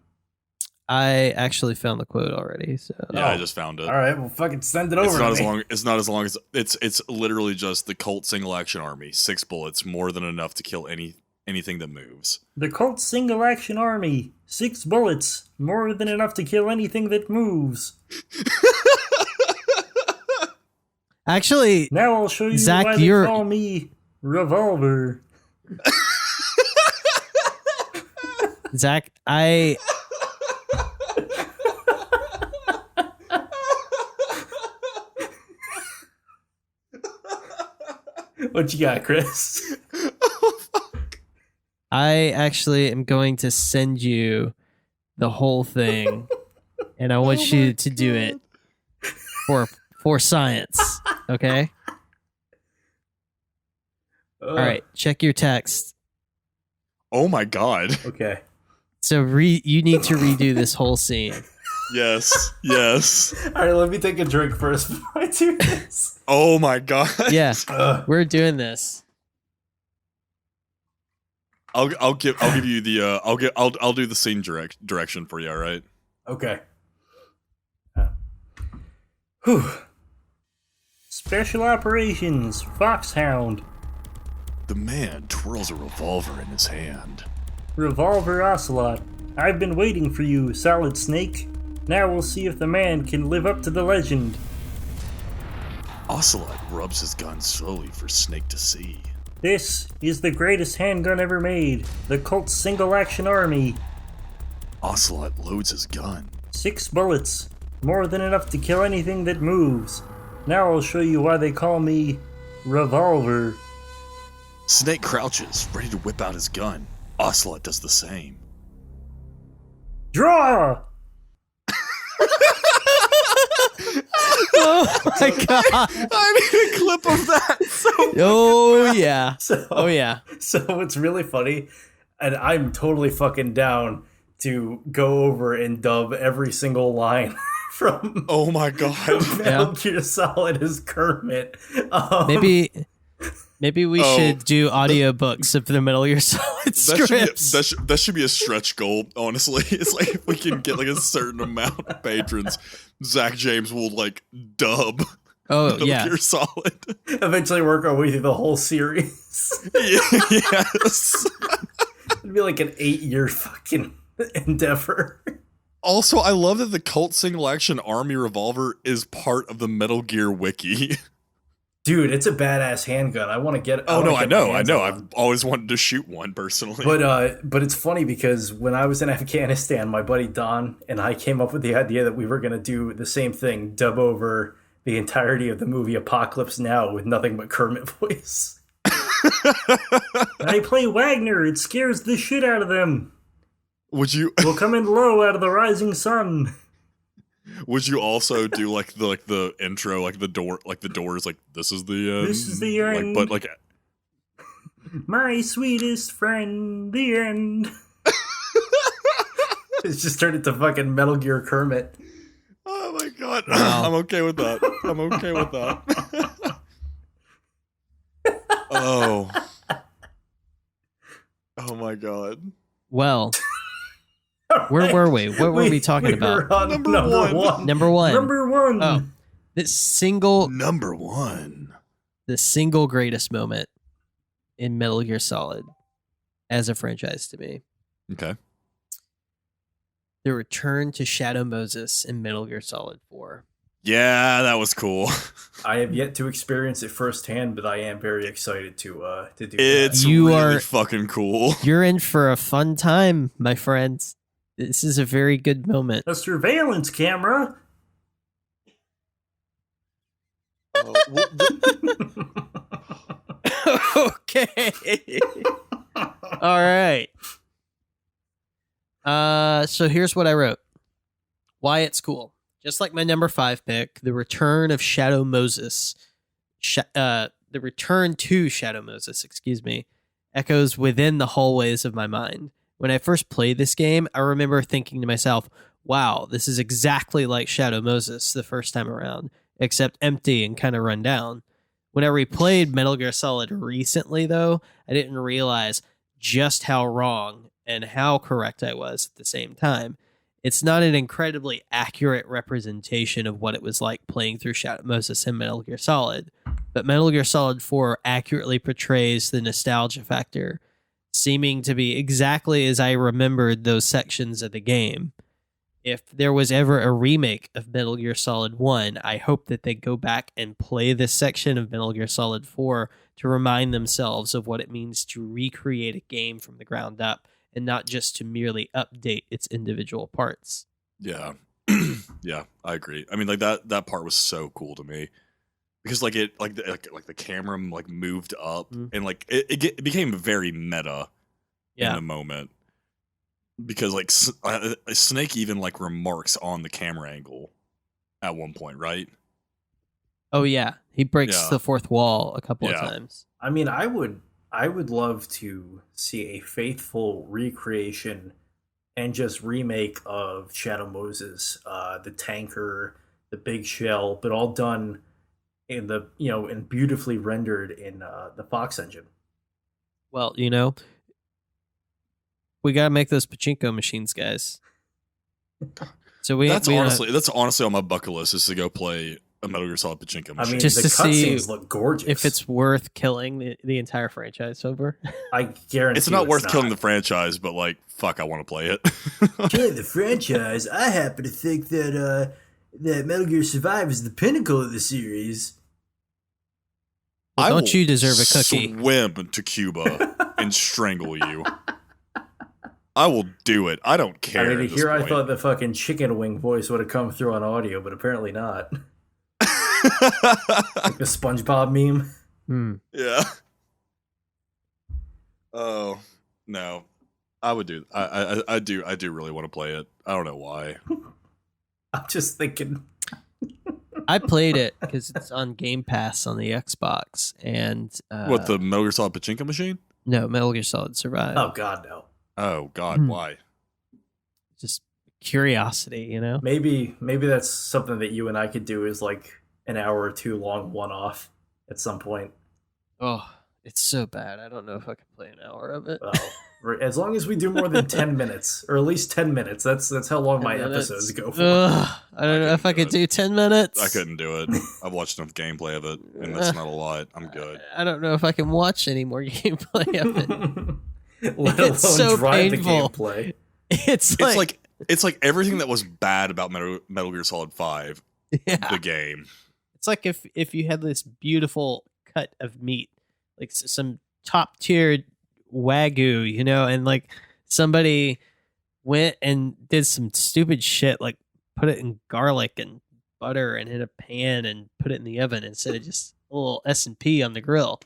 I actually found the quote already. So yeah, I just found it. All right, well, fucking send it over. It's not as long. It's not as long as it's literally just the Colt Single Action Army. 6 bullets, more than enough to kill anything that moves. The Colt Single Action Army. 6 bullets, more than enough to kill anything that moves. Actually, now I'll show you Zach, why they call me Revolver. Zach, What you got, Chris? I actually am going to send you the whole thing, and I want you to do it for science. Okay. All right. Check your text. Oh my god. Okay. So you need to redo this whole scene. Yes. All right, let me take a drink first before I do this. Oh my god. Yeah, we're doing this. I'll give you the I'll do the scene direction for you. All right. Okay. Special Operations, Foxhound. The man twirls a revolver in his hand. Revolver Ocelot. I've been waiting for you, Solid Snake. Now we'll see if the man can live up to the legend. Ocelot rubs his gun slowly for Snake to see. This is the greatest handgun ever made. The Colt's Single Action Army. Ocelot loads his gun. 6 bullets. More than enough to kill anything that moves. Now I'll show you why they call me Revolver. Snake crouches, ready to whip out his gun. Ocelot does the same. Draw! Oh my god! I need a clip of that. Oh yeah. Oh yeah. So it's really funny, and I'm totally fucking down to go over and dub every single line from Oh my god. Metal Gear Solid as Kermit. Maybe we should do audiobooks of the Metal Gear Solid scripts. That should be a stretch goal, honestly. It's like if we can get like a certain amount of patrons, Zach James will like dub Metal Gear Solid. Eventually work our way through the whole series. Yes. It'd be like an 8-year fucking endeavor. Also, I love that the Colt Single Action Army Revolver is part of the Metal Gear Wiki. Dude, it's a badass handgun. I want to get it. I know. I've always wanted to shoot one personally. But it's funny because when I was in Afghanistan, my buddy Don and I came up with the idea that we were going to do the same thing, dub over the entirety of the movie Apocalypse Now with nothing but Kermit voice. I play Wagner. It scares the shit out of them. We'll come in low out of the rising sun. Would you also do like the intro, like the door is like this is the end. This is the end. But like my sweetest friend, the end. It's just turned into fucking Metal Gear Kermit. Oh my god. Wow. I'm okay with that. Oh my god. Well, where were we? What were we talking about? Number one. Number one. Oh, the single greatest moment in Metal Gear Solid as a franchise to me. Okay. The return to Shadow Moses in Metal Gear Solid 4. Yeah, that was cool. I have yet to experience it firsthand, but I am very excited to do that. It's really fucking cool. You're in for a fun time, my friends. This is a very good moment. A surveillance camera. Okay. All right. So here's what I wrote. Why it's cool. Just like my number 5 pick, the return of Shadow Moses. The return to Shadow Moses, echoes within the hallways of my mind. When I first played this game, I remember thinking to myself, wow, this is exactly like Shadow Moses the first time around, except empty and kind of run down. When I replayed Metal Gear Solid recently, though, I didn't realize just how wrong and how correct I was at the same time. It's not an incredibly accurate representation of what it was like playing through Shadow Moses and Metal Gear Solid, but Metal Gear Solid 4 accurately portrays the nostalgia factor, seeming to be exactly as I remembered those sections of the game. If there was ever a remake of Metal Gear Solid 1, I hope that they go back and play this section of Metal Gear Solid 4 to remind themselves of what it means to recreate a game from the ground up and not just to merely update its individual parts. Yeah. Yeah, I agree. I mean, like that part was so cool to me. Because like the camera like moved up and like it became very meta in a moment. Because like Snake even like remarks on the camera angle at one point, right? Oh yeah, he breaks the fourth wall a couple of times. I mean, I would love to see a faithful recreation and just remake of Shadow Moses, the tanker, the big shell, but all done in the and beautifully rendered in the Fox engine. Well, we gotta make those pachinko machines, guys. So that's honestly on my bucket list is to go play a Metal Gear Solid pachinko machine. I mean, Just the to see cutscenes look gorgeous. if it's worth killing the entire franchise over. I guarantee it's not worth killing the franchise, but like, fuck, I want to play it. Killing the franchise? I happen to think that that Metal Gear Survive is the pinnacle of the series. Well, don't you deserve a cookie? Swim to Cuba and strangle you. I will do it. I don't care. I mean, here I thought the fucking chicken wing voice would have come through on audio, but apparently not. Like the SpongeBob meme. Yeah. Oh no, I would do. I do really want to play it. I don't know why. I'm just thinking. I played it because it's on Game Pass on the Xbox, and what, the Metal Gear Solid pachinko machine? No, Metal Gear Solid Survive. Oh God, no. Oh God, why? Just curiosity, you know. Maybe that's something that you and I could do is like an hour or two long one-off at some point. Oh, it's so bad. I don't know if I can play an hour of it. Well, as long as we do more than 10 minutes, or at least 10 minutes. That's how long my episodes go for. I don't know if I could do 10 minutes. I couldn't do it. I've watched enough gameplay of it, and that's not a lot. I'm good. I don't know if I can watch any more gameplay of it. Let alone so drive painful. the gameplay. It's like everything that was bad about Metal Gear Solid 5, the game. It's like if you had this beautiful cut of meat, like some top tier Wagyu, you know, and like somebody went and did some stupid shit, like put it in garlic and butter and in a pan and put it in the oven instead of just a little S&P on the grill.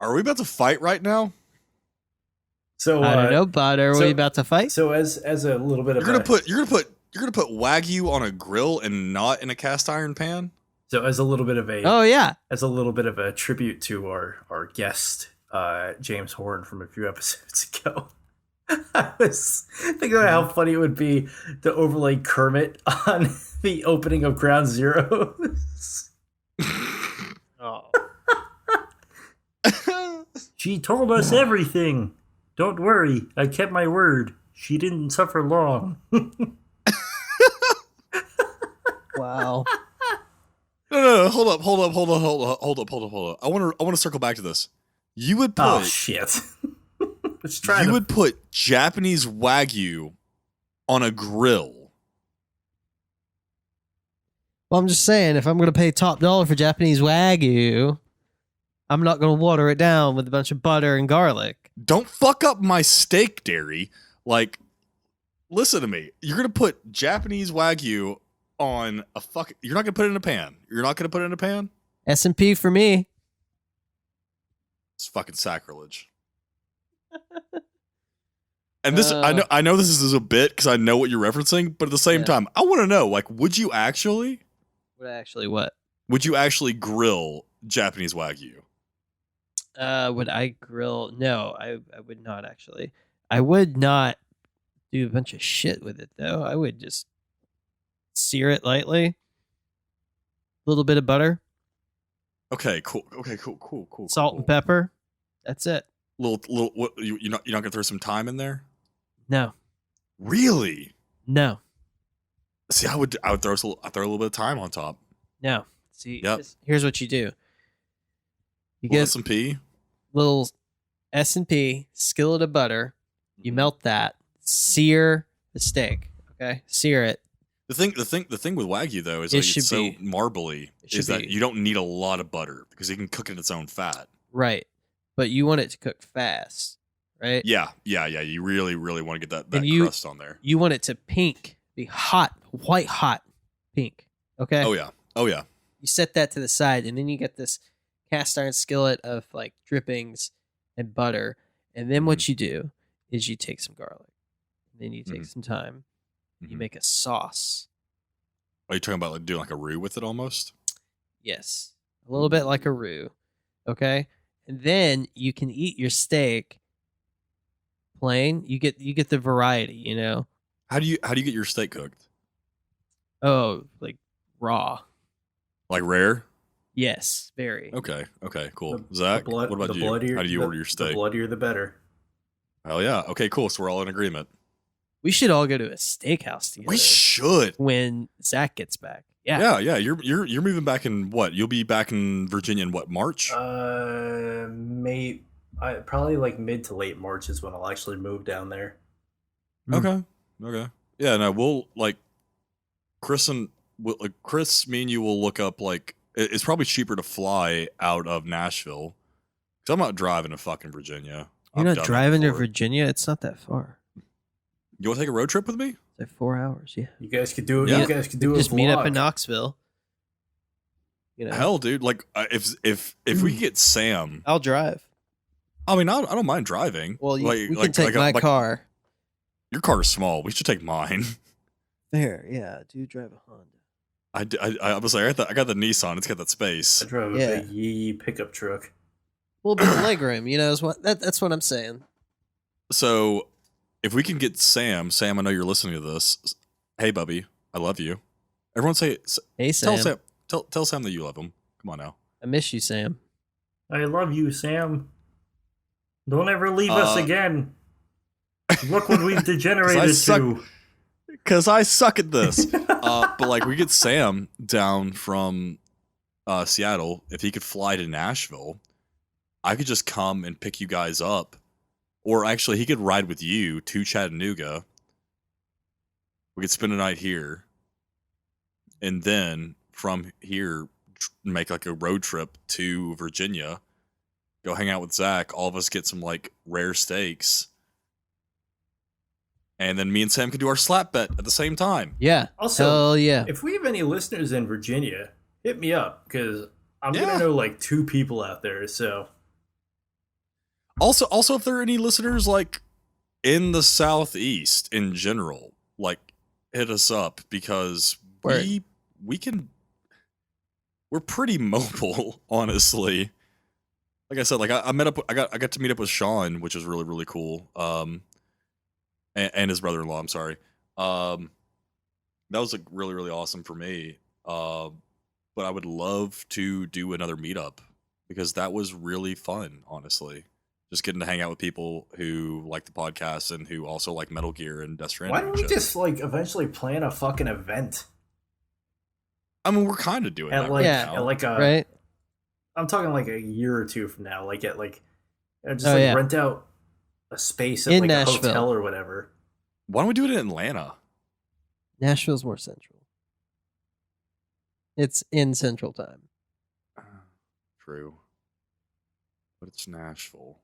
Are we about to fight right now? So I don't know, bud. Are we about to fight? So as a little bit of you're gonna put Wagyu on a grill and not in a cast iron pan? So as a little bit of a as a little bit of a tribute to our guest James Horn from a few episodes ago, I was thinking about how funny it would be to overlay Kermit on the opening of Ground Zeroes. Oh. She told us everything. Don't worry, I kept my word. She didn't suffer long. Wow. No, hold up. I want to circle back to this. You would put Oh shit. would put Japanese Wagyu on a grill. Well, I'm just saying, if I'm going to pay top dollar for Japanese Wagyu, I'm not going to water it down with a bunch of butter and garlic. Don't fuck up my steak, Derry. Like, listen to me. You're going to put Japanese Wagyu on a you're not going to put it in a pan. You're not going to put it in a pan? S&P for me. It's fucking sacrilege. And this, I know this is a bit because I know what you're referencing, but at the same time, I want to know, like, would you actually? What? Would you actually grill Japanese Wagyu? Would I grill? No, I would not actually. I would not do a bunch of shit with it though. I would just sear it lightly. A little bit of butter. Okay, cool. Okay, cool. Salt and pepper. That's it. Little. What? You're not gonna throw some thyme in there? No. Really? No. See, I would throw a little bit of thyme on top. No. See, yep. Here's what you do. You get S&P. Little S&P, skillet of butter. You melt that. Sear the steak. Okay, sear it. The thing with Wagyu though is like it's so marbly. Is that you don't need a lot of butter because you can cook it in its own fat. Right, but you want it to cook fast, right? Yeah. You really want to get that crust on there. You want it to be hot, white hot, pink. Okay. Oh yeah. You set that to the side, and then you get this cast iron skillet of like drippings and butter, and then what you do is you take some garlic, and then you take some thyme, you make a sauce. Are you talking about like doing like a roux with it almost? Yes, a little bit like a roux. Okay, and then you can eat your steak plain. You get the variety. You know. How do you get your steak cooked? Oh, like raw. Like rare? Yes, very. Okay, cool. Zach, what about you? How do you order your steak? The bloodier, the better. Hell yeah. Okay, cool. So we're all in agreement. We should all go to a steakhouse together. We should when Zach gets back. Yeah. Yeah. You're moving back in what? You'll be back in Virginia in what, March? Probably like mid to late March is when I'll actually move down there. Okay. Yeah, no, we'll like Chris, me and you will look up like it's probably cheaper to fly out of Nashville because I'm not driving to fucking Virginia. You're not driving to Virginia? It's not that far. You want to take a road trip with me? It's like 4 hours, yeah. You guys could do it. Yeah. You guys could do it. Just meet up in Knoxville. You know? Hell, dude! Like, if we get Sam, I'll drive. I mean, I don't mind driving. Well, we can take my car. Your car is small. We should take mine. Fair, yeah. Do you drive a Honda? I was like, I got the Nissan. It's got that space. I drove a big Yee pickup truck. A little bit of legroom, you know. Is what that's what I'm saying. So, if we can get Sam, I know you're listening to this. Hey, Bubby, I love you. Everyone say, hey, Sam. Tell Sam that you love him. Come on now. I miss you, Sam. I love you, Sam. Don't ever leave us again. Look what we've degenerated to. Because I suck at this. But like, we get Sam down from Seattle. If he could fly to Nashville, I could just come and pick you guys up. Or actually, he could ride with you to Chattanooga. We could spend a night here. And then from here, make like a road trip to Virginia. Go hang out with Zach. All of us get some like rare steaks. And then me and Sam could do our slap bet at the same time. Yeah. Also, yeah. If we have any listeners in Virginia, hit me up because I'm gonna know like 2 people out there. So. Also, if there are any listeners like in the Southeast in general, like hit us up because we're pretty mobile, honestly. Like I said, like I got to meet up with Sean, which is really, really cool. And his brother-in-law, I'm sorry. That was like really, really awesome for me. But I would love to do another meetup because that was really fun, honestly. Just getting to hang out with people who like the podcast and who also like Metal Gear and Death Stranding. Why don't we just like eventually plan a fucking event? I mean, we're kind of doing that right? I'm talking like a year or 2 from now. Like rent out a space at in like Nashville. A hotel or whatever. Why don't we do it in Atlanta? Nashville's more central. It's in Central Time. True. But it's Nashville.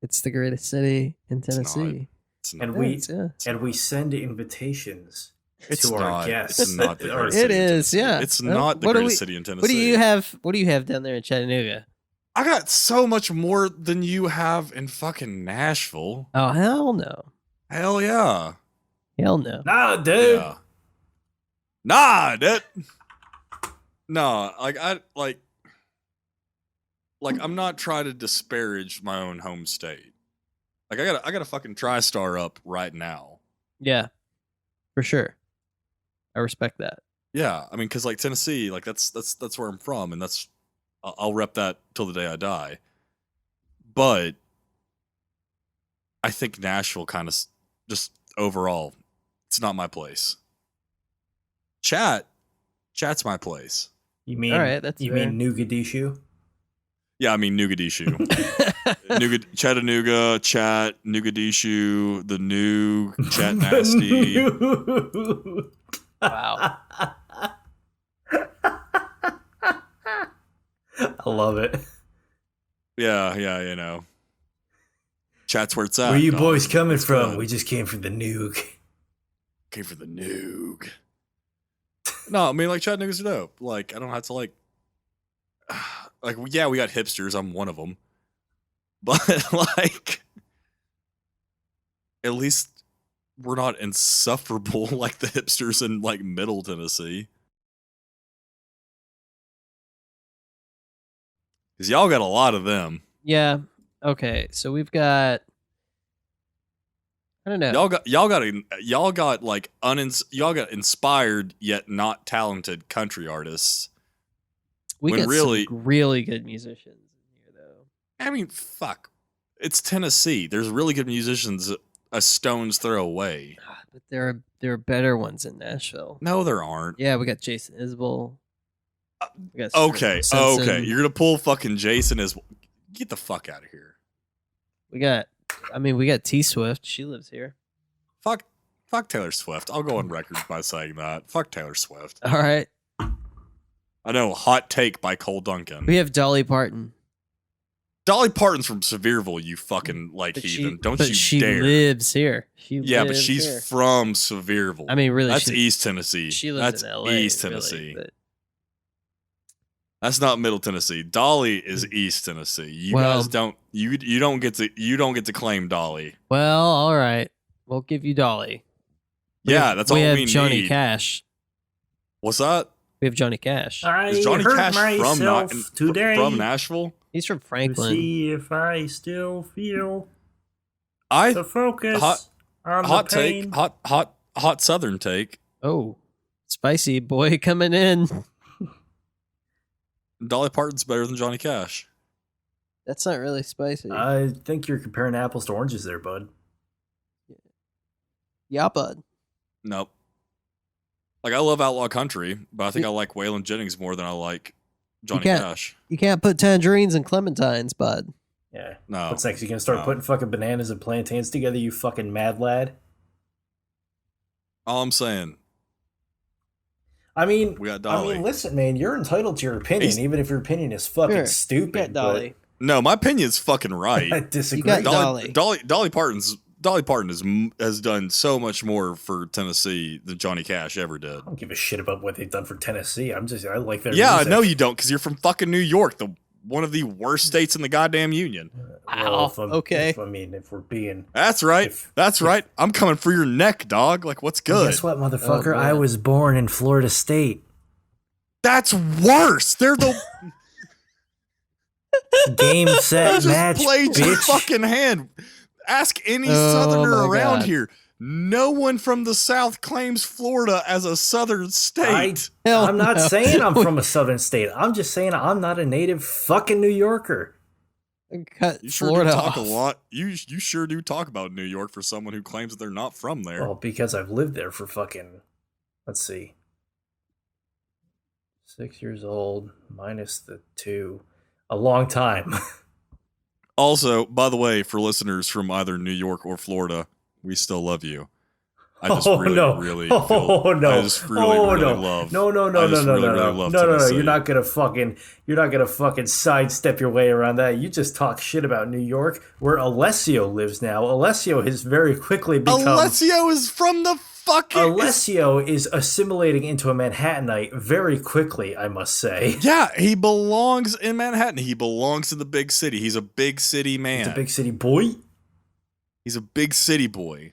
It's the greatest city in Tennessee. It's not. And we send invitations to our guests. It's not the greatest city. It is, yeah. It's not the greatest city in Tennessee. What do you have down there in Chattanooga? I got so much more than you have in fucking Nashville. Oh, hell no. Hell yeah. Hell no. Nah, dude. Yeah. Nah, dude. No, like I'm not trying to disparage my own home state. Like I got a fucking TriStar up right now. Yeah. For sure. I respect that. Yeah, I mean, because like Tennessee, like that's where I'm from, and I'll rep that till the day I die. But I think Nashville kind of just overall, it's not my place. Chat's my place. You mean all right? Mean Mogadishu? Yeah, I mean Mogadishu. Chattanooga, Chat, Mogadishu, the Noog, Chat Nasty. Wow. I love it. Yeah, you know. Chat's where it's at. Where you boys coming from? Fun. We just came from the Noog. Came from the Noog. No, I mean, like, Chattanooga's dope. Like, I don't have to, like, yeah, we got hipsters. I'm one of them. But, like, at least we're not insufferable like the hipsters in, like, Middle Tennessee. Because y'all got a lot of them. Yeah. Okay. So we've got. I don't know. Y'all got inspired yet not talented country artists. We When got really- some really good musicians in here, though. I mean, fuck. It's Tennessee. There's really good musicians a stone's throw away. But there are better ones in Nashville. No, there aren't. Yeah, we got Jason Isbell. We got Okay, Simpson. okay. You're gonna pull fucking Jason as get the fuck out of here. We got T Swift. She lives here. Fuck Taylor Swift. I'll go on record by saying that. Fuck Taylor Swift. All right. I know. Hot take by Cole Duncan. We have Dolly Parton. Dolly Parton's from Sevierville, you fucking heathen. Don't you she dare. lives here. But she's here. from Sevierville. I mean, really, that's East Tennessee. She lives that's in LA. East Tennessee. That's not Middle Tennessee. Dolly is East Tennessee. You guys don't. You don't get to claim Dolly. Well, all right. We'll give you Dolly. That's all we need. We have Johnny Cash. What's that? We have Johnny Cash. Is Johnny Cash from Nashville? He's from Franklin. See if I still feel the focus on hot the pain. take, hot Southern take. Oh, spicy boy coming in. Dolly Parton's better than Johnny Cash. That's not really spicy. I think you're comparing apples to oranges there, bud. Yeah, bud. Nope. Like, I love Outlaw Country, but I think I like Waylon Jennings more than I like Johnny Cash. You can't put tangerines and clementines, bud. Yeah. No. What's next? You gonna start putting fucking bananas and plantains together, you fucking mad lad? All I'm saying. I mean, we got Dolly. Listen, man, you're entitled to your opinion, even if your opinion is fucking stupid. You got Dolly. No, my opinion's fucking right. I disagree. You got Dolly Parton has done so much more for Tennessee than Johnny Cash ever did. I don't give a shit about what they've done for Tennessee. I like their music. I know you don't, because you're from fucking New York, one of the worst states in the goddamn union. Okay. If we're being... That's right. Right. I'm coming for your neck, dog. Like, what's good? Well, guess what, motherfucker? I was born in Florida State. That's worse. They're the... Game, set, match, played bitch. your fucking hand. Ask any Southerner around here. No one from the South claims Florida as a Southern state. I'm not saying I'm from a Southern state. I'm just saying I'm not a native fucking New Yorker. Cut you sure Florida do talk off. a lot. You sure do talk about New York for someone who claims that they're not from there. Well, because I've lived there for fucking, let's see, 6 years old minus the 2, a long time. Also, by the way, for listeners from either New York or Florida, we still love you. I just really love. I just really love. No. You're not gonna fucking sidestep your way around that. You just talk shit about New York, where Alessio lives now. Alessio has very quickly become. Alessio is from the fucking. Alessio is assimilating into a Manhattanite very quickly, I must say. Yeah, he belongs in Manhattan. He belongs in the big city. He's a big city man. He's a big city boy. He's a big city boy.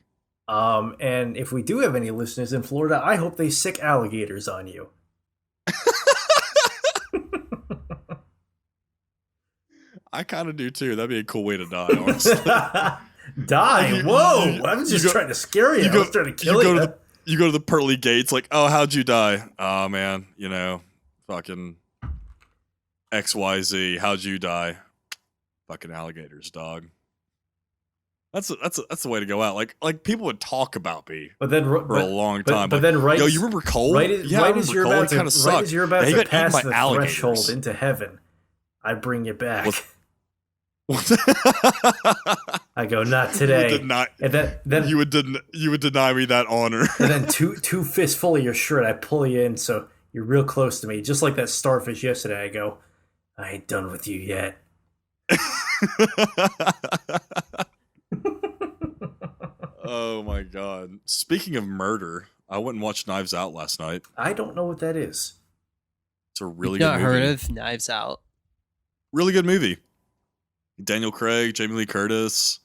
And if we do have any listeners in Florida, I hope they sick alligators on you. I kind of do too. That'd be a cool way to die, honestly. Die? Whoa! I was just trying to scare you. I was trying to kill you. You go to the pearly gates, like, oh, how'd you die? Oh, man, fucking XYZ. How'd you die? Fucking alligators, dog. That's the way to go out. Like people would talk about me for a long time. But then right, yo, you remember Cole? Right as you're about to pass the alligators. threshold into heaven, I bring you back. I go, not today. And then you would deny me that honor. And then two fists full of your shirt, I pull you in so you're real close to me, just like that starfish yesterday. I go, I ain't done with you yet. Oh my god. Speaking of murder, I went and watched Knives Out last night. I don't know what that is. It's a really good movie. Heard of Knives Out? Really good movie. Daniel Craig, Jamie Lee Curtis.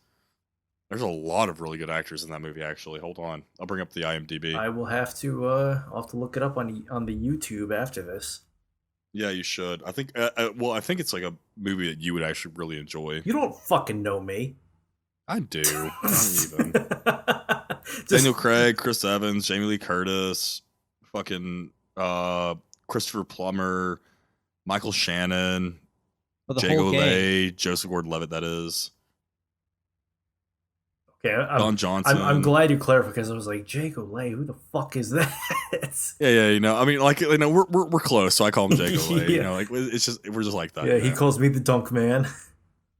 There's a lot of really good actors in that movie, actually. Hold on. I'll bring up the IMDb. I will have to look it up on the YouTube after this. Yeah, you should. I think I think it's like a movie that you would actually really enjoy. You don't fucking know me. I do. I don't even. Daniel Craig, Chris Evans, Jamie Lee Curtis, fucking Christopher Plummer, Michael Shannon, For the Jay whole gang. Golay, Joseph Gordon-Levitt. That is. Okay, Don Johnson. I'm glad you clarified because I was like, Jay Golay, who the fuck is that? Yeah, you know, I mean, like, you know, we're close, so I call him Jay Golay. Yeah. You know, like it's just we're just like that. Yeah, you he know? calls me the Dunk Man.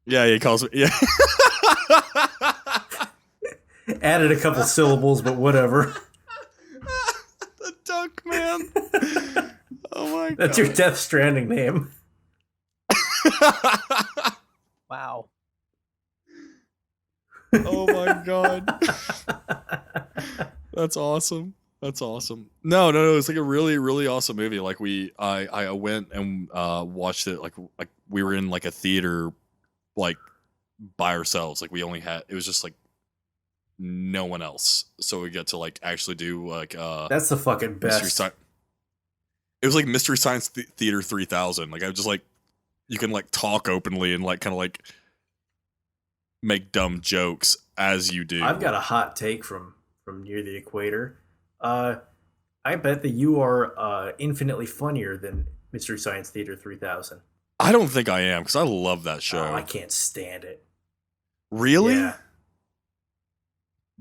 Yeah, he calls me. Yeah. Added a couple syllables, but whatever. The Dunk Man. Oh my god. That's your Death Stranding name. Wow. Oh my god. That's awesome. That's awesome. No, it's like a really, really awesome movie. Like I went and watched it like we were in like a theater like by ourselves. Like we only had, it was just like no one else. So we get to like actually do like That's the fucking best. It was like Mystery Science Theater 3000. Like I was just like, you can like talk openly and like kind of like make dumb jokes as you do. I've got a hot take from near the equator. I bet that you are infinitely funnier than Mystery Science Theater 3000. I don't think I am because I love that show. Oh, I can't stand it. Really? Yeah.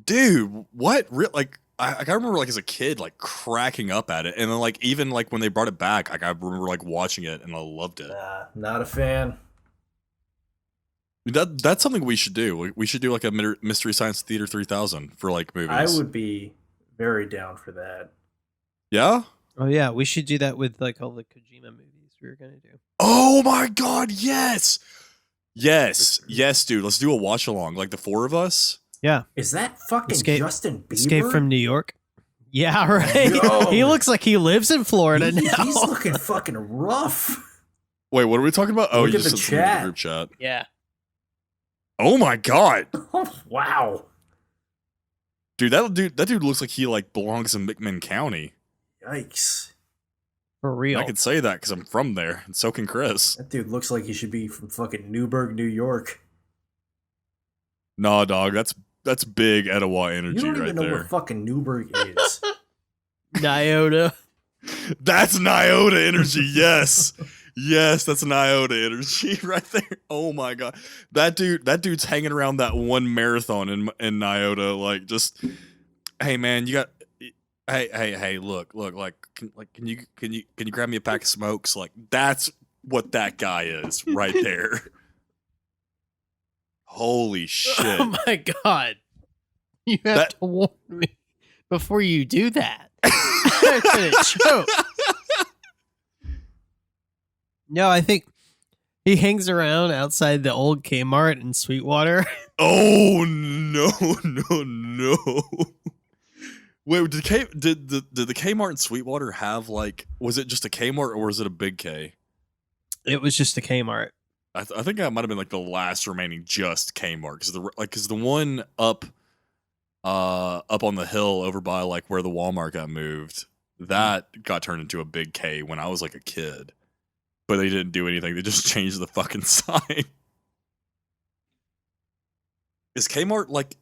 Dude, what? Like, I remember like as a kid like cracking up at it, and then like even like when they brought it back, like I remember like watching it and I loved it. Nah, not a fan. That's something we should do. We should do like a Mystery Science Theater 3000 for like movies. I would be very down for that. Yeah? Oh yeah, we should do that with like all the Kojima movies we were gonna do. Oh my god, yes! Yes, dude. Let's do a watch along, like the four of us. Yeah. Is that fucking Justin Bieber? Escape from New York. Yeah, right. Yo. He looks like he lives in Florida now. He's looking fucking rough. Wait, what are we talking about? Oh, Look you at just the sent something in chat. the group chat. Yeah. Oh my god. Oh, wow. Dude, that dude looks like he like belongs in McMinn County. Yikes. For real. I can say that because I'm from there, and so can Chris. That dude looks like he should be from fucking Newburgh, New York. Nah, dog, that's big Etowah energy You don't right even know there. where fucking Newburgh is. Nyota. That's Nyota energy, yes. Yes, that's Nyota energy right there. Oh my god. That dude's hanging around that one marathon in Nyota, like just, hey man, you got, hey, look, like can you grab me a pack of smokes? Like that's what that guy is right there. Holy shit. Oh my god. You have to warn me before you do that. I'm gonna choke. No, I think he hangs around outside the old Kmart in Sweetwater. Oh no. Wait, did the Kmart in Sweetwater have like, was it just a Kmart or was it a big K? It was just a Kmart. I think that might have been like the last remaining just Kmart because the one up on the hill over by like where the Walmart got moved, that got turned into a big K when I was like a kid. But they didn't do anything. They just changed the fucking sign. Is Kmart like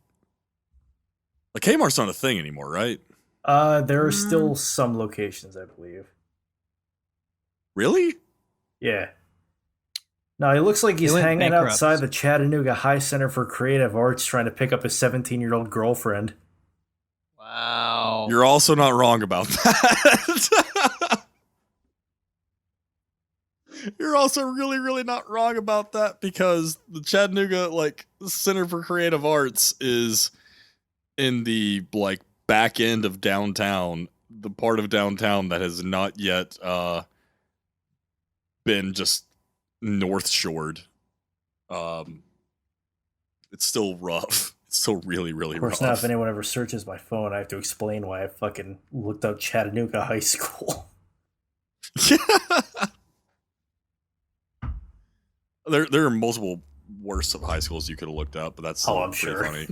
Kmart's not a thing anymore, right? There are still some locations, I believe. Really? Yeah. No, it looks like he's went hanging bankrupt. outside the Chattanooga High Center for Creative Arts trying to pick up his 17-year-old girlfriend. Wow. You're also not wrong about that. You're also really, really not wrong about that because the Chattanooga like Center for Creative Arts is in the like back end of downtown, the part of downtown that has not yet been just north shored. It's still rough. It's still really, really Of course, rough. now if anyone ever searches my phone, I have to explain why I fucking looked up Chattanooga High School. Yeah. There are multiple worse high schools you could have looked up, but that's Oh, I'm pretty sure. funny.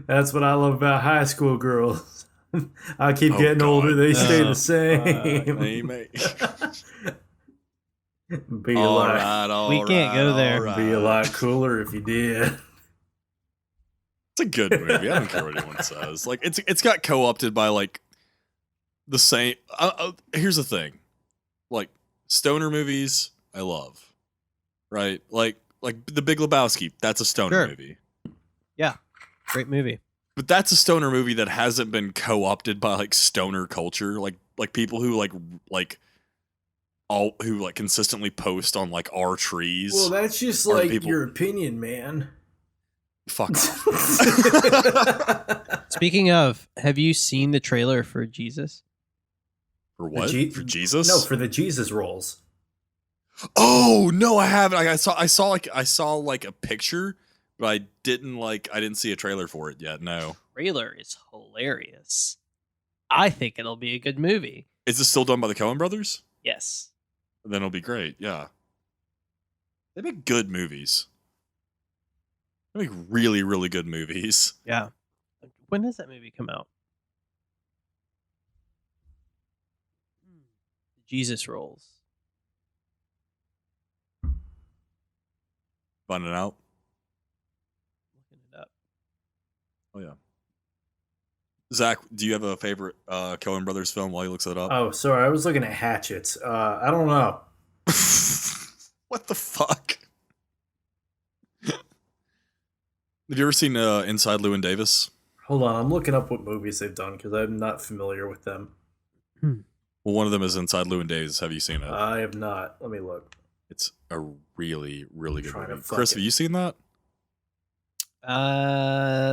That's what I love about high school girls. I keep Oh, getting God. older, they stay the Hey, same. mate. Be a All lot, right, We can't go there. all be a right. lot cooler if you did. It's a good movie. I don't care what anyone says. Like it's got co-opted by like the same. Here's the thing, like stoner movies, I love. Right? Like The Big Lebowski, that's a stoner movie. Yeah. Great movie. But that's a stoner movie that hasn't been co-opted by like stoner culture, like people who who consistently post on like our trees. Well, that's just like your opinion, man. Fuck off. Speaking of, have you seen the trailer for Jesus? For what? For Jesus? No, for the Jesus rolls. Oh no, I haven't. I saw like a picture, but I didn't see a trailer for it yet. No. Trailer is hilarious. I think it'll be a good movie. Is this still done by the Coen brothers? Yes. Then it'll be great. Yeah. They make good movies. They make really, really good movies. Yeah. When does that movie come out? Jesus Rolls. Finding out. Looking it up. Oh yeah. Zach, do you have a favorite Coen Brothers film while he looks it up? Oh, sorry, I was looking at Hatchets. I don't know. What the fuck? Have you ever seen Inside Llewyn Davis? Hold on, I'm looking up what movies they've done because I'm not familiar with them. Well, one of them is Inside Llewyn Davis. Have you seen it? I have not. Let me look. It's a really, really good movie. to Chris, have you seen that?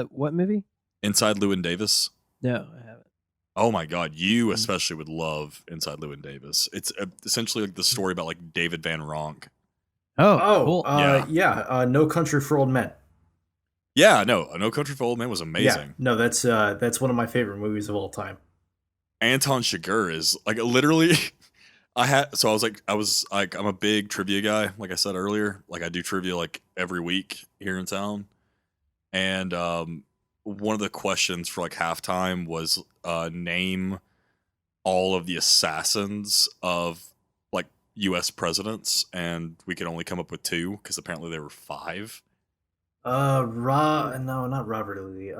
What movie? Inside Llewyn Davis? No, I haven't. Oh my god, you especially would love Inside Llewyn Davis. It's essentially like the story about like David Van Ronk. Oh, cool. Yeah. No Country for Old Men. Yeah, No Country for Old Men was amazing. Yeah, no, that's one of my favorite movies of all time. Anton Chigurh is like literally. I was like, I'm a big trivia guy. Like I said earlier, like I do trivia like every week here in town, and one of the questions for like halftime was name all of the assassins of like U.S. presidents, and we could only come up with 2 because apparently there were 5. No, not Robert Lee.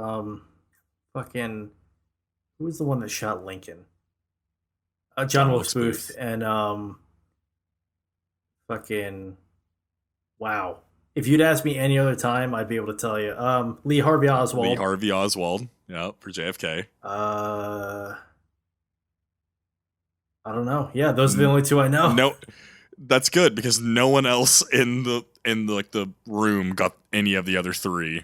Fucking, who was the one that shot Lincoln? John Wilkes Booth and fucking, wow. If you'd asked me any other time, I'd be able to tell you. Lee Harvey Oswald. Yeah, for JFK. I don't know. Yeah, those are the only 2 I know. No, that's good because no one else in the room got any of the other 3.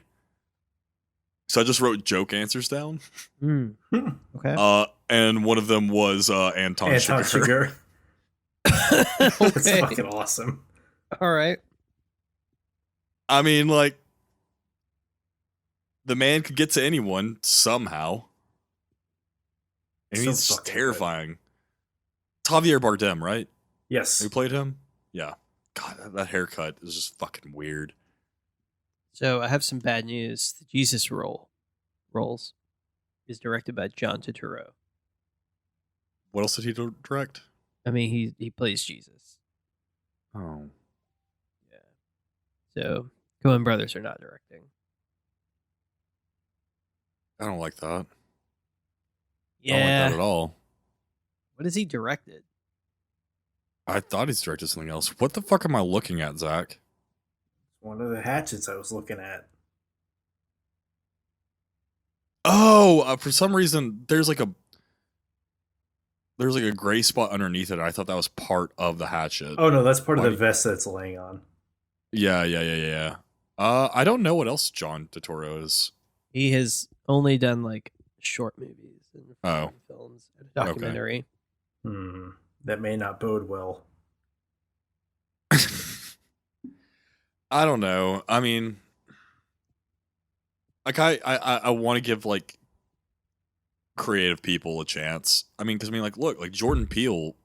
So I just wrote joke answers down. Okay. And one of them was Anton Chigurh. That's fucking awesome. All right. I mean, like, the man could get to anyone somehow. And So he's just fucking terrifying. It's Javier Bardem, right? Yes. Who played him? Yeah. God, that haircut is just fucking weird. So I have some bad news. The Jesus Rolls is directed by John Turturro. What else did he direct? I mean, he plays Jesus. Oh. Yeah. So Coen Brothers are not directing. I don't like that. Yeah. I don't like that at all. What has he directed? I thought he's directed something else. What the fuck am I looking at, Zach? One of the Hatchets I was looking at. Oh, for some reason, there's like a gray spot underneath it. I thought that was part of the hatchet. Oh no, that's part of the vest that's laying on. Yeah. I don't know what else John Turturro is. He has only done like short movies and films and a documentary. Okay. That may not bode well. I don't know. I mean, like I want to give like creative people a chance. I mean, because like look, like Jordan Peele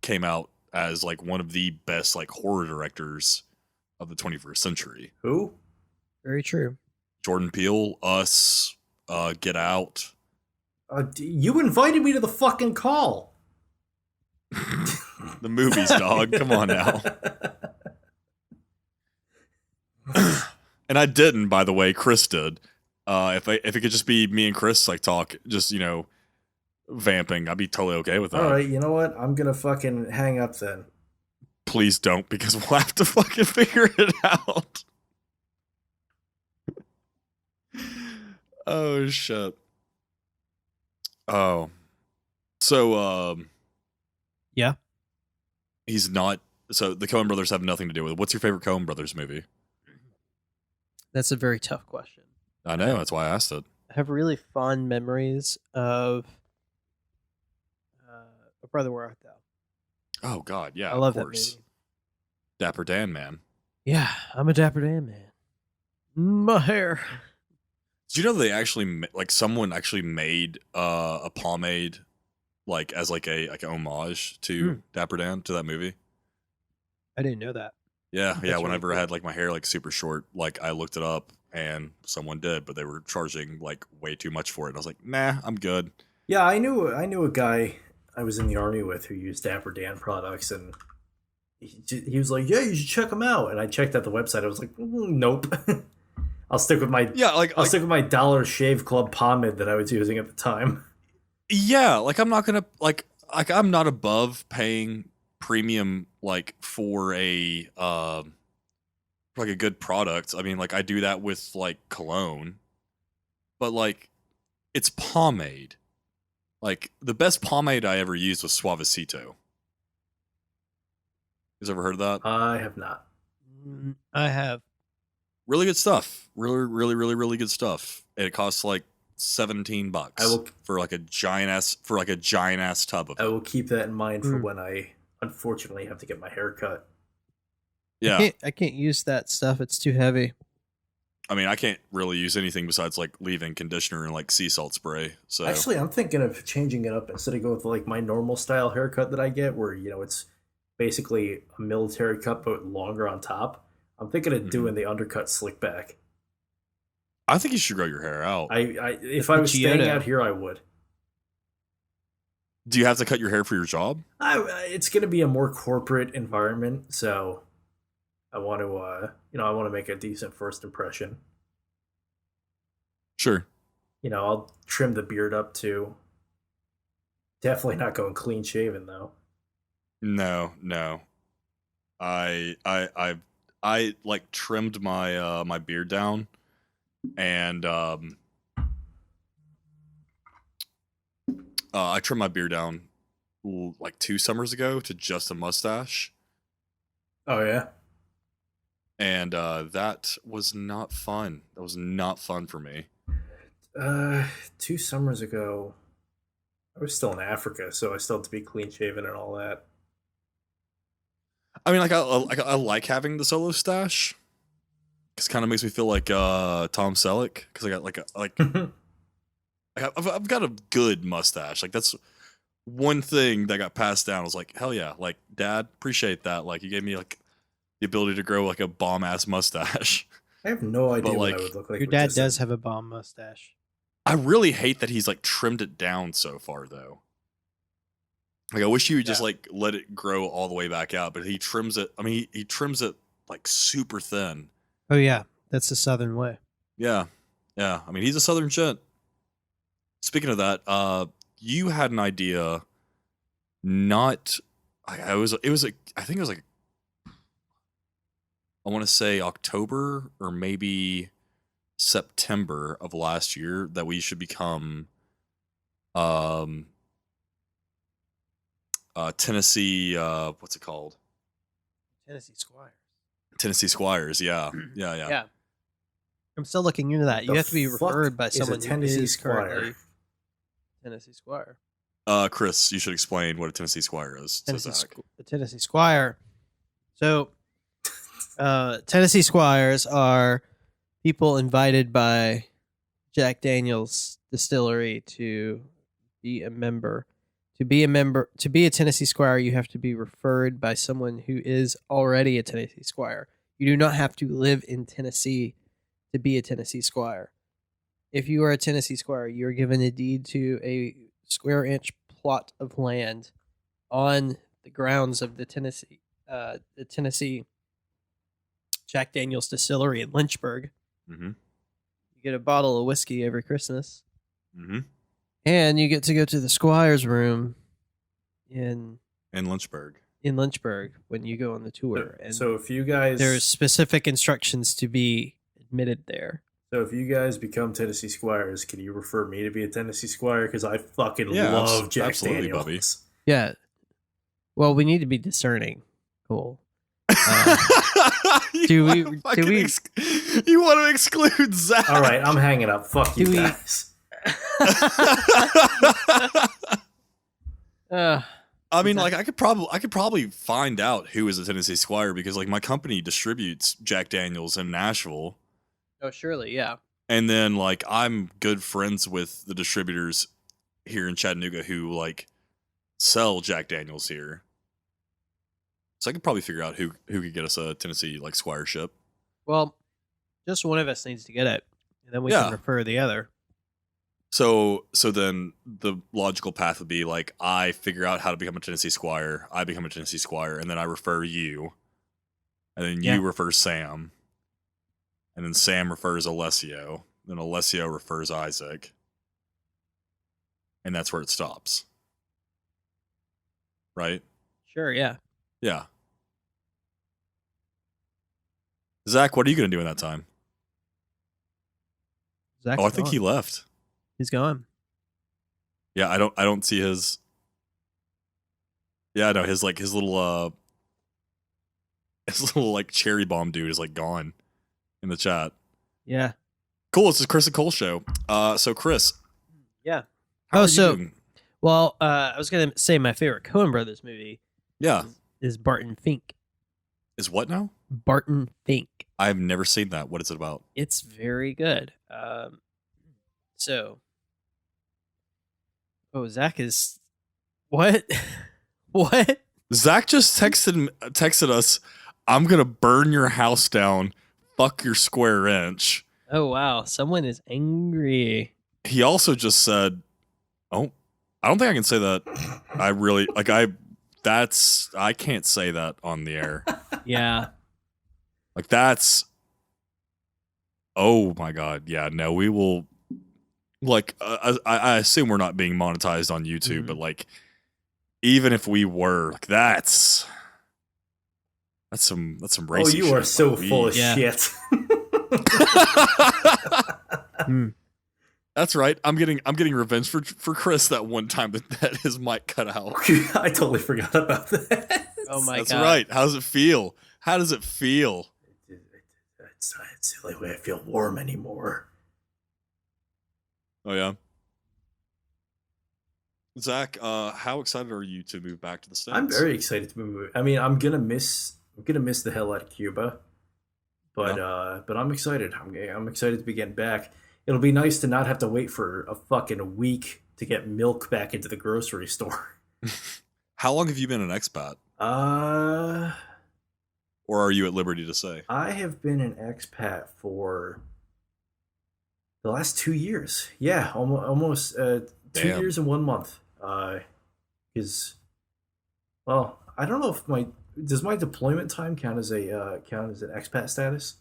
came out as like one of the best like horror directors of the 21st century. Who? Very true. Jordan Peele, Us, Get Out. You invited me to the fucking call. The movies, dog. Come on now. And I didn't, by the way. Chris did. If it could just be me and Chris like talk, just vamping. I'd be totally okay with that. All right, you know what? I'm gonna fucking hang up then. Please don't, because we'll have to fucking figure it out. Oh shit. Oh. So Yeah. he's not so the Coen brothers have nothing to do with it. What's your favorite Coen brothers movie? That's a very tough question. I know, that's why I asked it. I have really fond memories of Brother Where Art Thou. Oh god, yeah. I love of course. that movie. Dapper Dan, man. Yeah, I'm a Dapper Dan man. My hair. Did you know they actually someone actually made a pomade like as like a homage to Dapper Dan, to that movie? I didn't know that. Yeah, That's yeah. really Whenever I cool. had like my hair like super short, like I looked it up and someone did, but they were charging like way too much for it. I was like, nah, I'm good. Yeah, I knew a guy I was in the army with who used Dapper Dan products, and he was like, "Yeah, you should check them out." And I checked out the website. I was like, "Nope." I'll stick with my Yeah, stick with my Dollar Shave Club pomade that I was using at the time. yeah, like I'm not gonna like I'm not above paying premium like for like a good product. I mean, like I do that with like cologne, but like it's pomade. Like the best pomade I ever used was Suavecito. You guys ever heard of that? I have not. I have. Really good stuff. Really good stuff. And it costs like $17 I will for like a giant ass tub of I it. will keep that in mind for when I unfortunately have to get my hair cut. Yeah. I can't use that stuff. It's too heavy. I mean, I can't really use anything besides like leave-in conditioner and like sea salt spray. So Actually, I'm thinking of changing it up instead of going with like my normal style haircut that I get, where it's basically a military cut but longer on top. I'm thinking of doing the undercut slick back. I think you should grow your hair out. If I was staying out here, I would. Do you have to cut your hair for your job? It's going to be a more corporate environment, so I want to, I want to make a decent first impression. Sure. I'll trim the beard up too. Definitely not going clean shaven though. No. I like trimmed my my beard down, and I trimmed my beard down like 2 summers ago to just a mustache. Oh yeah. And that was not fun. That was not fun for me. 2 summers ago, I was still in Africa, so I still had to be clean shaven and all that. I mean, like I like having the solo stash. It kind of makes me feel like Tom Selleck, because I got I've got a good mustache. Like that's one thing that got passed down. I was like, hell yeah, like Dad, appreciate that. Like you gave me like the ability to grow like a bomb ass mustache. I have no idea But, what like, I would look like. Your with dad this does in. have a bomb mustache. I really hate that he's like trimmed it down so far though. Like I wish he would just like let it grow all the way back out, but he trims it. I mean, he trims it like super thin. Oh yeah, that's the Southern way. Yeah. I mean, he's a Southern gent. Speaking of that, you had an idea. Not, I think it was like, I want to say October or maybe September of last year that we should become, Tennessee. What's it called? Tennessee Squires. Tennessee Squires. Yeah. Yeah. I'm still looking into that. You have to be referred by someone who is currently Tennessee Squire. Chris, you should explain what a Tennessee Squire is to Zach. The Tennessee Squire. So, Tennessee Squires are people invited by Jack Daniel's distillery to be a member. To be a Tennessee Squire, you have to be referred by someone who is already a Tennessee Squire. You do not have to live in Tennessee to be a Tennessee Squire. If you are a Tennessee Squire, you are given a deed to a square inch plot of land on the grounds of the Tennessee Jack Daniel's distillery in Lynchburg. Mm-hmm. You get a bottle of whiskey every Christmas. Mm-hmm. And you get to go to the Squire's room in Lynchburg. When you go on the tour. And so if you guys... there's specific instructions to be admitted there. So if you guys become Tennessee Squires, can you refer me to be a Tennessee Squire? Because I fucking love Jack Daniels. Bubby. Yeah. Well, we need to be discerning. Cool. You want to exclude Zach? All right, I'm hanging up. Fuck you guys. I mean, like I could probably find out who is a Tennessee Squire because like my company distributes Jack Daniels in Nashville. Oh, surely, yeah. And then like I'm good friends with the distributors here in Chattanooga who like sell Jack Daniels here. So I could probably figure out who could get us a Tennessee like squireship. Well, just one of us needs to get it, and then we can refer the other. So then the logical path would be like I figure out how to become a Tennessee Squire, I become a Tennessee Squire, and then I refer you, and then you refer Sam, and then Sam refers Alessio, then Alessio refers Isaac, and that's where it stops. Right? Sure, yeah. Yeah. Zach, what are you going to do in that time? Zach's I think gone. he left. He's gone. Yeah, I don't see his. Yeah, no, his little like cherry bomb dude is like gone in the chat. Yeah. Cool. It's the Chris and Cole show. So Chris. Yeah. How are you doing? Well, I was gonna say my favorite Coen Brothers movie. Yeah. Is Barton Fink. Is what now? Barton Fink. I've never seen that. What is it about? It's very good. Zach is what? What? Zach just texted us, I'm gonna burn your house down. Fuck your square inch. Oh wow, someone is angry. He also just said, "Oh, I don't think I can say that. I really like I can't say that on the air." Yeah. Like that's. Oh my god! Yeah, no, we will. Like, I assume we're not being monetized on YouTube, but like, even if we were, like, that's some racy shit. Oh, you are so full of shit. That's right. I'm getting revenge for Chris that one time that his mic cut out. I totally forgot about that. Oh my god. That's right. How does it feel? How does it feel? It's the only way I feel warm anymore. Oh yeah. Zach, how excited are you to move back to the States? I'm very excited to move. I mean, I'm gonna miss the hell out of Cuba, but I'm excited. I'm excited to be getting back. It'll be nice to not have to wait for a fucking week to get milk back into the grocery store. How long have you been an expat? Or are you at liberty to say? I have been an expat for the last 2 years. Yeah, almost 2 years and 1 month. Because, well, I don't know if does my deployment time count as an expat status?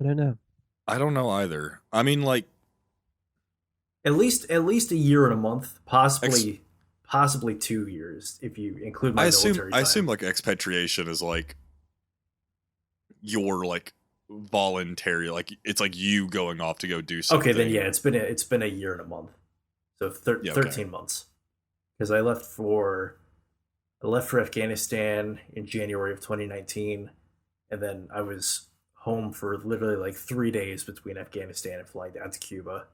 I don't know. I don't know either. I mean, like, at least a year and a month, possibly 2 years if you include my military time. I assume like expatriation is like your like voluntary, like it's like you going off to go do something. Okay, then yeah, it's been a year and a month, so 13 months. Because I left for Afghanistan in January of 2019, and then I was home for literally like 3 days between Afghanistan and flying down to Cuba.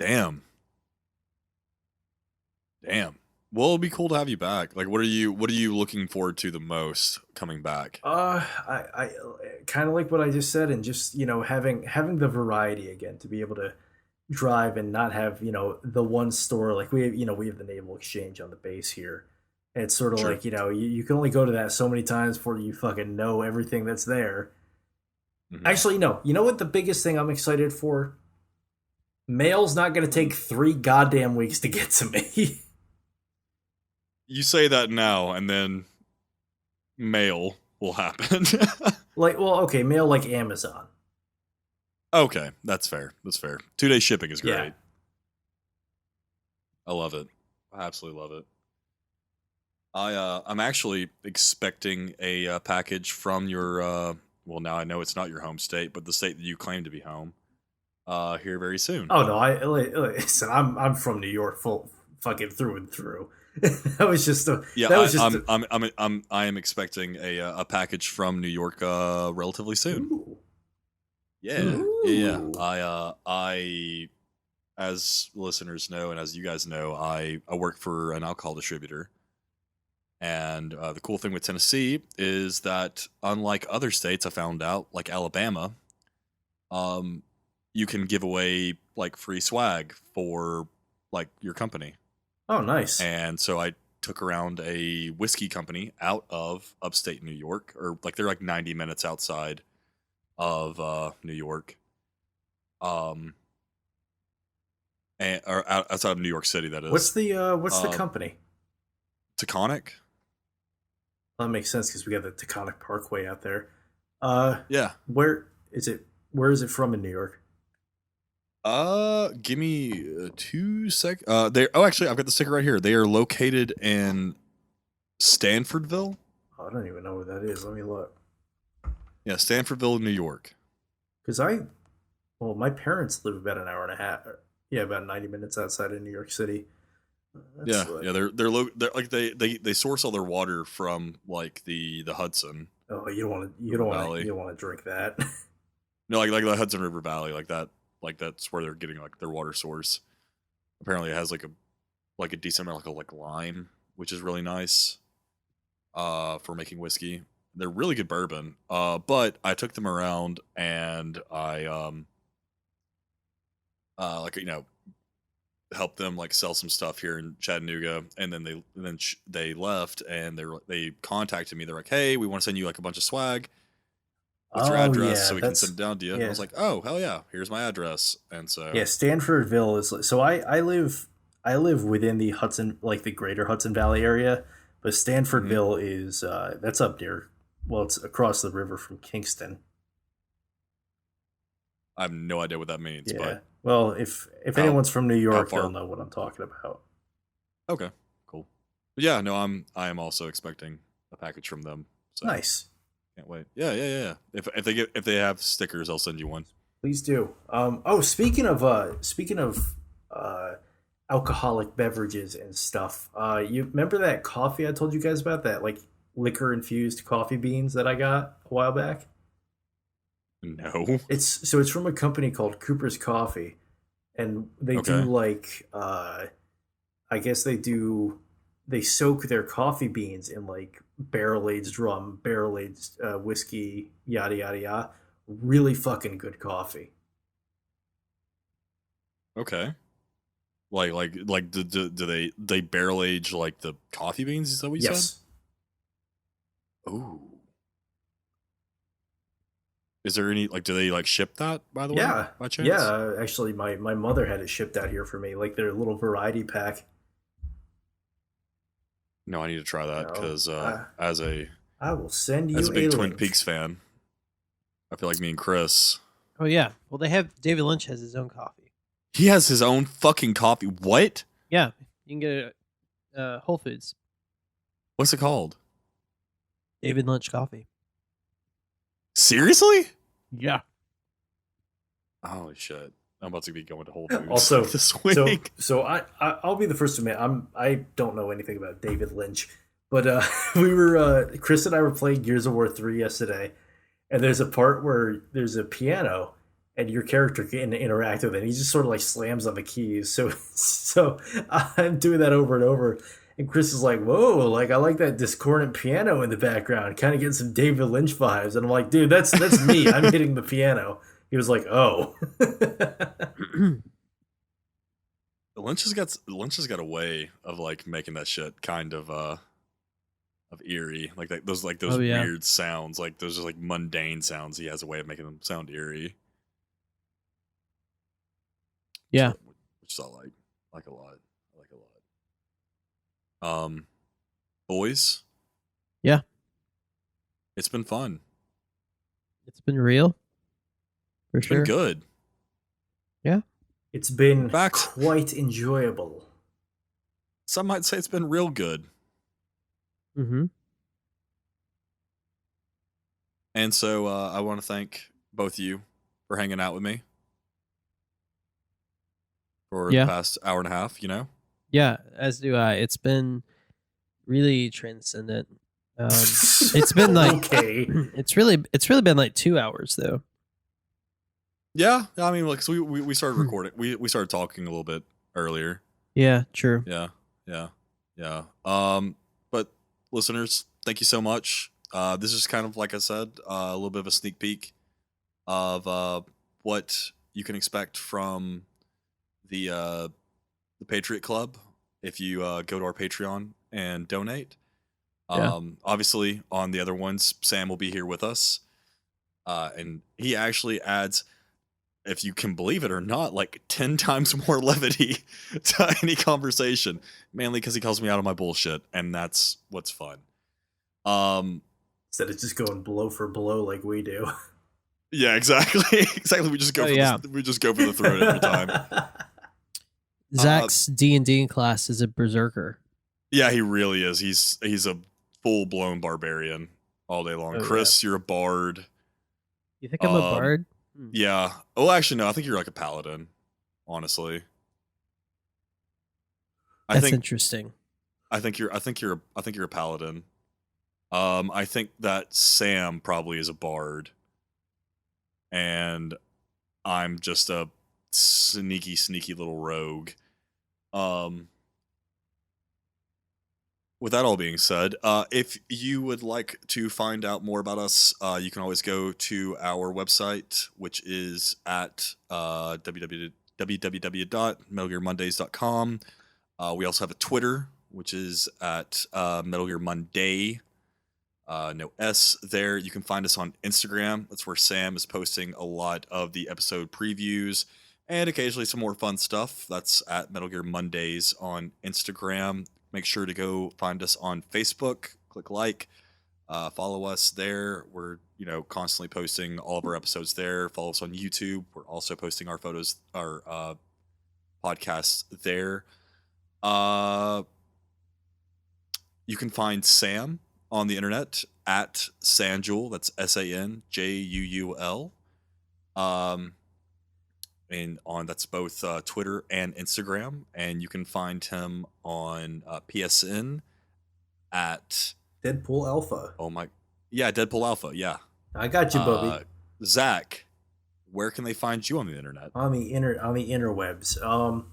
Damn. Well, it'd be cool to have you back. Like, what are you looking forward to the most coming back? I kind of like what I just said, and just, having the variety again, to be able to drive and not have, the one store. Like we have the Naval Exchange on the base here. And it's sort of like, you can only go to that so many times before you fucking know everything that's there. Mm-hmm. Actually, no. You know what the biggest thing I'm excited for? Mail's not going to take 3 goddamn weeks to get to me. You say that now, and then mail will happen. Mail like Amazon. Okay, that's fair. 2-day shipping is great. I love it. I absolutely love it. I'm actually expecting a package from your well, now I know it's not your home state, but the state that you claim to be home here very soon. Oh no, listen. I'm from New York, full fucking through and through. that was just a. Yeah, That was just. I am expecting a package from New York relatively soon. Ooh. Yeah, yeah. Ooh. I as listeners know and as you guys know, I work for an alcohol distributor. And the cool thing with Tennessee is that, unlike other states, I found out, like Alabama, um, you can give away like free swag for like your company. Oh, nice. And so I took around a whiskey company out of upstate New York, or like they're like 90 minutes outside of New York, um, and or outside of New York City. That is. What's the company? Taconic. That makes sense because we got the Taconic Parkway out there. Yeah. Where is it? Where is it from in New York? Give me 2 sec. Actually, I've got the sticker right here. They are located in Stanfordville. Oh, I don't even know where that is. Let me look. Yeah, Stanfordville, New York. Because my parents live about an hour and a half. Yeah, about 90 minutes outside of New York City. Yeah. They're like they source all their water from like the Hudson. Oh, you don't want to drink that. No, like the Hudson River Valley, like that. Like that's where they're getting like their water source. Apparently, it has like a decent amount of like lime, which is really nice. For making whiskey, they're really good bourbon. But I took them around and I like helped them like sell some stuff here in Chattanooga, and then they left and they contacted me. They're like, hey, we want to send you like a bunch of swag. What's your address so we can send it down to you? Yeah. And I was like, oh, hell yeah, here's my address. And so yeah, Stanfordville is so I live within the Hudson, like the greater Hudson Valley area, but Stanfordville is that's up near, well, it's across the river from Kingston. I have no idea what that means. Yeah. But well, if anyone's from New York, they'll know what I'm talking about. Okay, cool. But yeah, no, I am also expecting a package from them. So. Nice. Can't wait. Yeah. If they have stickers, I'll send you one. Please do. Speaking of alcoholic beverages and stuff, you remember that coffee I told you guys about, that like liquor infused coffee beans that I got a while back? No. It's from a company called Cooper's Coffee, and they do like I guess they soak their coffee beans in like barrel-aged rum, barrel-aged whiskey, yada yada yada. Really fucking good coffee. Okay. Like do they barrel age like the coffee beans? Is that what you said? Ooh. Is there any do they like ship that, by the way? By chance? Yeah. Actually, my mother had it shipped out here for me, like their little variety pack. No, I need to try that because I will send you as a big Twin link. Peaks fan, I feel like me and Chris. Oh yeah, well David Lynch has his own coffee. He has his own fucking coffee. What? Yeah, you can get it at Whole Foods. What's it called? David Lynch coffee. Seriously? Yeah. Holy shit. I'm about to be going to Whole Foods also this week. So I'll be the first to admit I don't know anything about David Lynch, but Chris and I were playing Gears of War 3 yesterday, and there's a part where there's a piano and your character can interact with it. He just sort of like slams on the keys. So I'm doing that over and over, and Chris is like, "Whoa, like I like that discordant piano in the background, kind of getting some David Lynch vibes." And I'm like, "Dude, that's me. I'm hitting the piano." He was like, "Oh." Lynch has got a way of like making that shit kind of eerie, like that, those weird sounds, like those just like mundane sounds. He has a way of making them sound eerie. Yeah, which I like a lot. I like a lot. Boys. Yeah, it's been fun. It's been real. For It's sure. been good. Yeah. It's been quite enjoyable. Some might say it's been real good. Mm-hmm. And so I want to thank both of you for hanging out with me for the Yeah. past hour and a half, Yeah, as do I. It's been really transcendent. It's been like okay. It's really been like 2 hours though. Yeah, I mean, like, so we started recording. We started talking a little bit earlier. Yeah, true. Yeah. But listeners, thank you so much. This is kind of, like I said, a little bit of a sneak peek of what you can expect from the Patriot Club if you go to our Patreon and donate. Yeah. Obviously, on the other ones, Sam will be here with us, and he actually adds, if you can believe it or not, like 10 times more levity to any conversation, mainly because he calls me out on my bullshit, and that's what's fun. Instead of just going blow for blow like we do. Yeah, exactly. Exactly. We just go we just go for the throat every time. Zach's D&D class is a berserker. Yeah, he really is. He's a full-blown barbarian all day long. Chris, you're a bard. You think I'm a bard? Yeah. Oh, actually, no. I think you're like a paladin. Honestly, That's interesting. I think you're a paladin. I think that Sam probably is a bard, and I'm just a sneaky little rogue. With that all being said, if you would like to find out more about us, you can always go to our website, which is at www.metalgearmondays.com. We also have a Twitter, which is at Metal Gear Monday. No S there. You can find us on Instagram. That's where Sam is posting a lot of the episode previews and occasionally some more fun stuff. That's at Metal Gear Mondays on Instagram. Make sure to go find us on Facebook. Click like, follow us there. We're constantly posting all of our episodes there. Follow us on YouTube. We're also posting our photos, our podcasts there. You can find Sam on the internet at Sanjuul. That's SANJUUL. And that's both Twitter and Instagram. And you can find him on PSN at Deadpool Alpha. Oh my, yeah, Deadpool Alpha. Yeah, I got you, Bubby. Zach, where can they find you on the internet? On the interwebs. On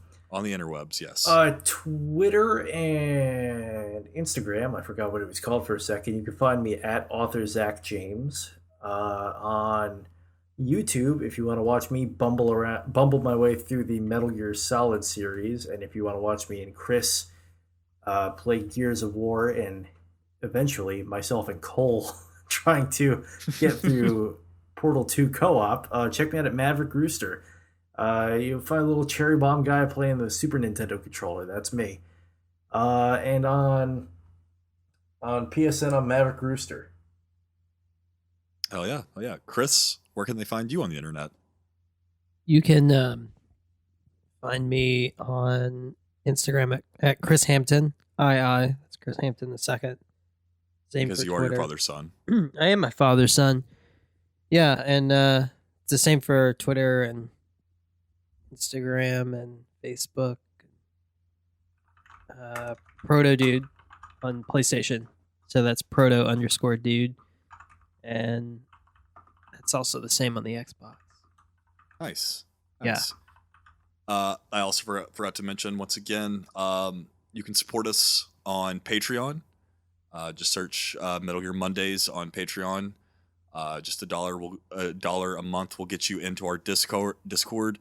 the interwebs, yes. Twitter and Instagram. I forgot what it was called for a second. You can find me at author Zach James. On YouTube, if you want to watch me bumble my way through the Metal Gear Solid series, and if you want to watch me and Chris play Gears of War, and eventually myself and Cole trying to get through Portal 2 co-op, check me out at Maverick Rooster. You'll find a little cherry bomb guy playing the Super Nintendo controller. That's me. And on PSN, I'm Maverick Rooster. Oh yeah. Chris, where can they find you on the internet? You can find me on Instagram at Chris Hampton. That's Chris Hampton the second. Same because for you Twitter. are your father's son. I am my father's son. Yeah, and it's the same for Twitter and Instagram and Facebook. Proto Dude on PlayStation. So that's proto_dude. And that's also the same on the Xbox. Nice. Yeah. I also forgot to mention, once again, you can support us on Patreon. Just search Metal Gear Mondays on Patreon. Just $1 a month will get you into our Discord.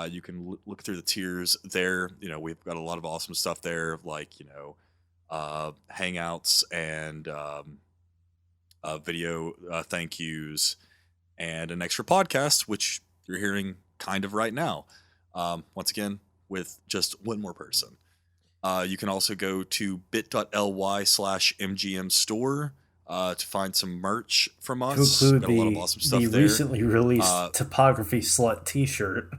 You can look through the tiers there. We've got a lot of awesome stuff there, like hangouts and video thank yous, and an extra podcast, which you're hearing kind of right now. Once again, with just one more person. You can also go to bit.ly/MGM store to find some merch from us. To include got a lot of awesome stuff the there. recently released Topography Slut t-shirt.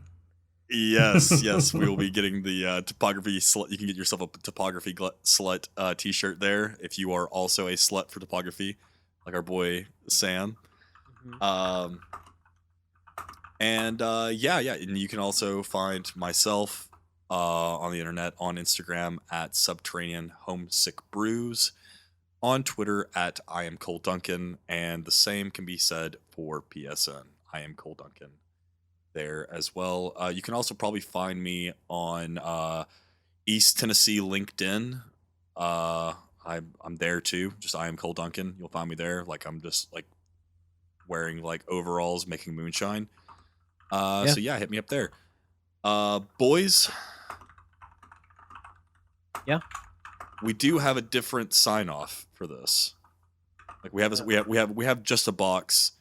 Yes, we will be getting the topography slut. You can get yourself a topography slut t-shirt there if you are also a slut for topography, like our boy Sam. Mhm. And and you can also find myself on the internet on Instagram at Subterranean Homesick Brews, on Twitter at I am Cole Duncan, and the same can be said for PSN. I am Cole Duncan there as well. You can also probably find me on East Tennessee LinkedIn. I'm there too. Just I am Cole Duncan. You'll find me there. Like I'm just like wearing like overalls, making moonshine. So yeah, hit me up there. Boys. Yeah. We do have a different sign off for this. Like we have just a box,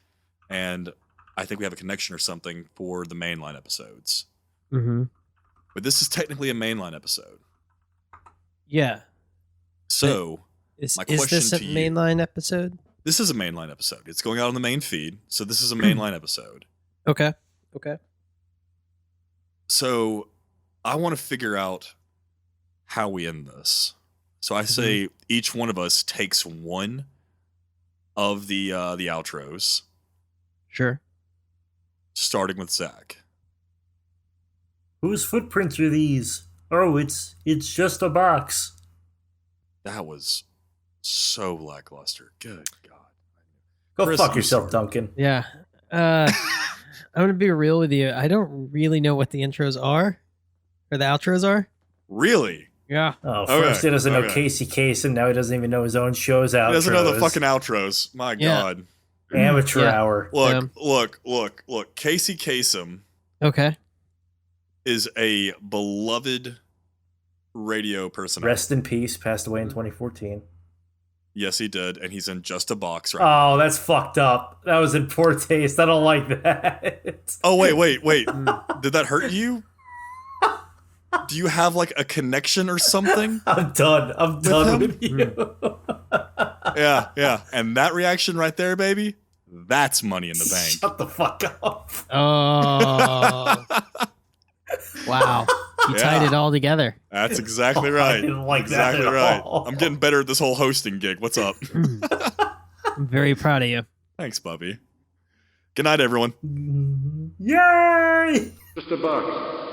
and I think we have a connection or something for the mainline episodes. Mm-hmm. But this is technically a mainline episode. Yeah. So Is my this question a to you- mainline episode? This is a mainline episode. It's going out on the main feed, so this is a mainline episode. Okay. So I want to figure out how we end this. So I say each one of us takes one of the outros, Sure. starting with Zach. Whose footprints are these? Oh, it's just a box. That was so lackluster. Good God. Go Chris, fuck you yourself, start. Duncan. Yeah. I'm gonna be real with you. I don't really know what the intros are, or the outros are. Really? Yeah. Oh, first he doesn't know okay. Casey Kasem, now he doesn't even know his own show's outros. He doesn't know the fucking outros. My Yeah. God. Amateur Yeah. hour. Look. Casey Kasem Okay. is a beloved radio personality. Rest in peace, passed away in 2014. Yes, he did, and he's in Just a Box right now. Oh, that's fucked up. That was in poor taste. I don't like that. Oh, wait. Did that hurt you? Do you have, like, a connection or something? I'm done. I'm done him? with you. Yeah. And that reaction right there, baby, that's money in the bank. Shut the fuck up. Oh. Wow. You tied it all together. That's exactly I right. didn't like exactly that at right. all. I'm getting better at this whole hosting gig. What's up? I'm very proud of you. Thanks, Bubby. Good night, everyone. Yay! Just a box.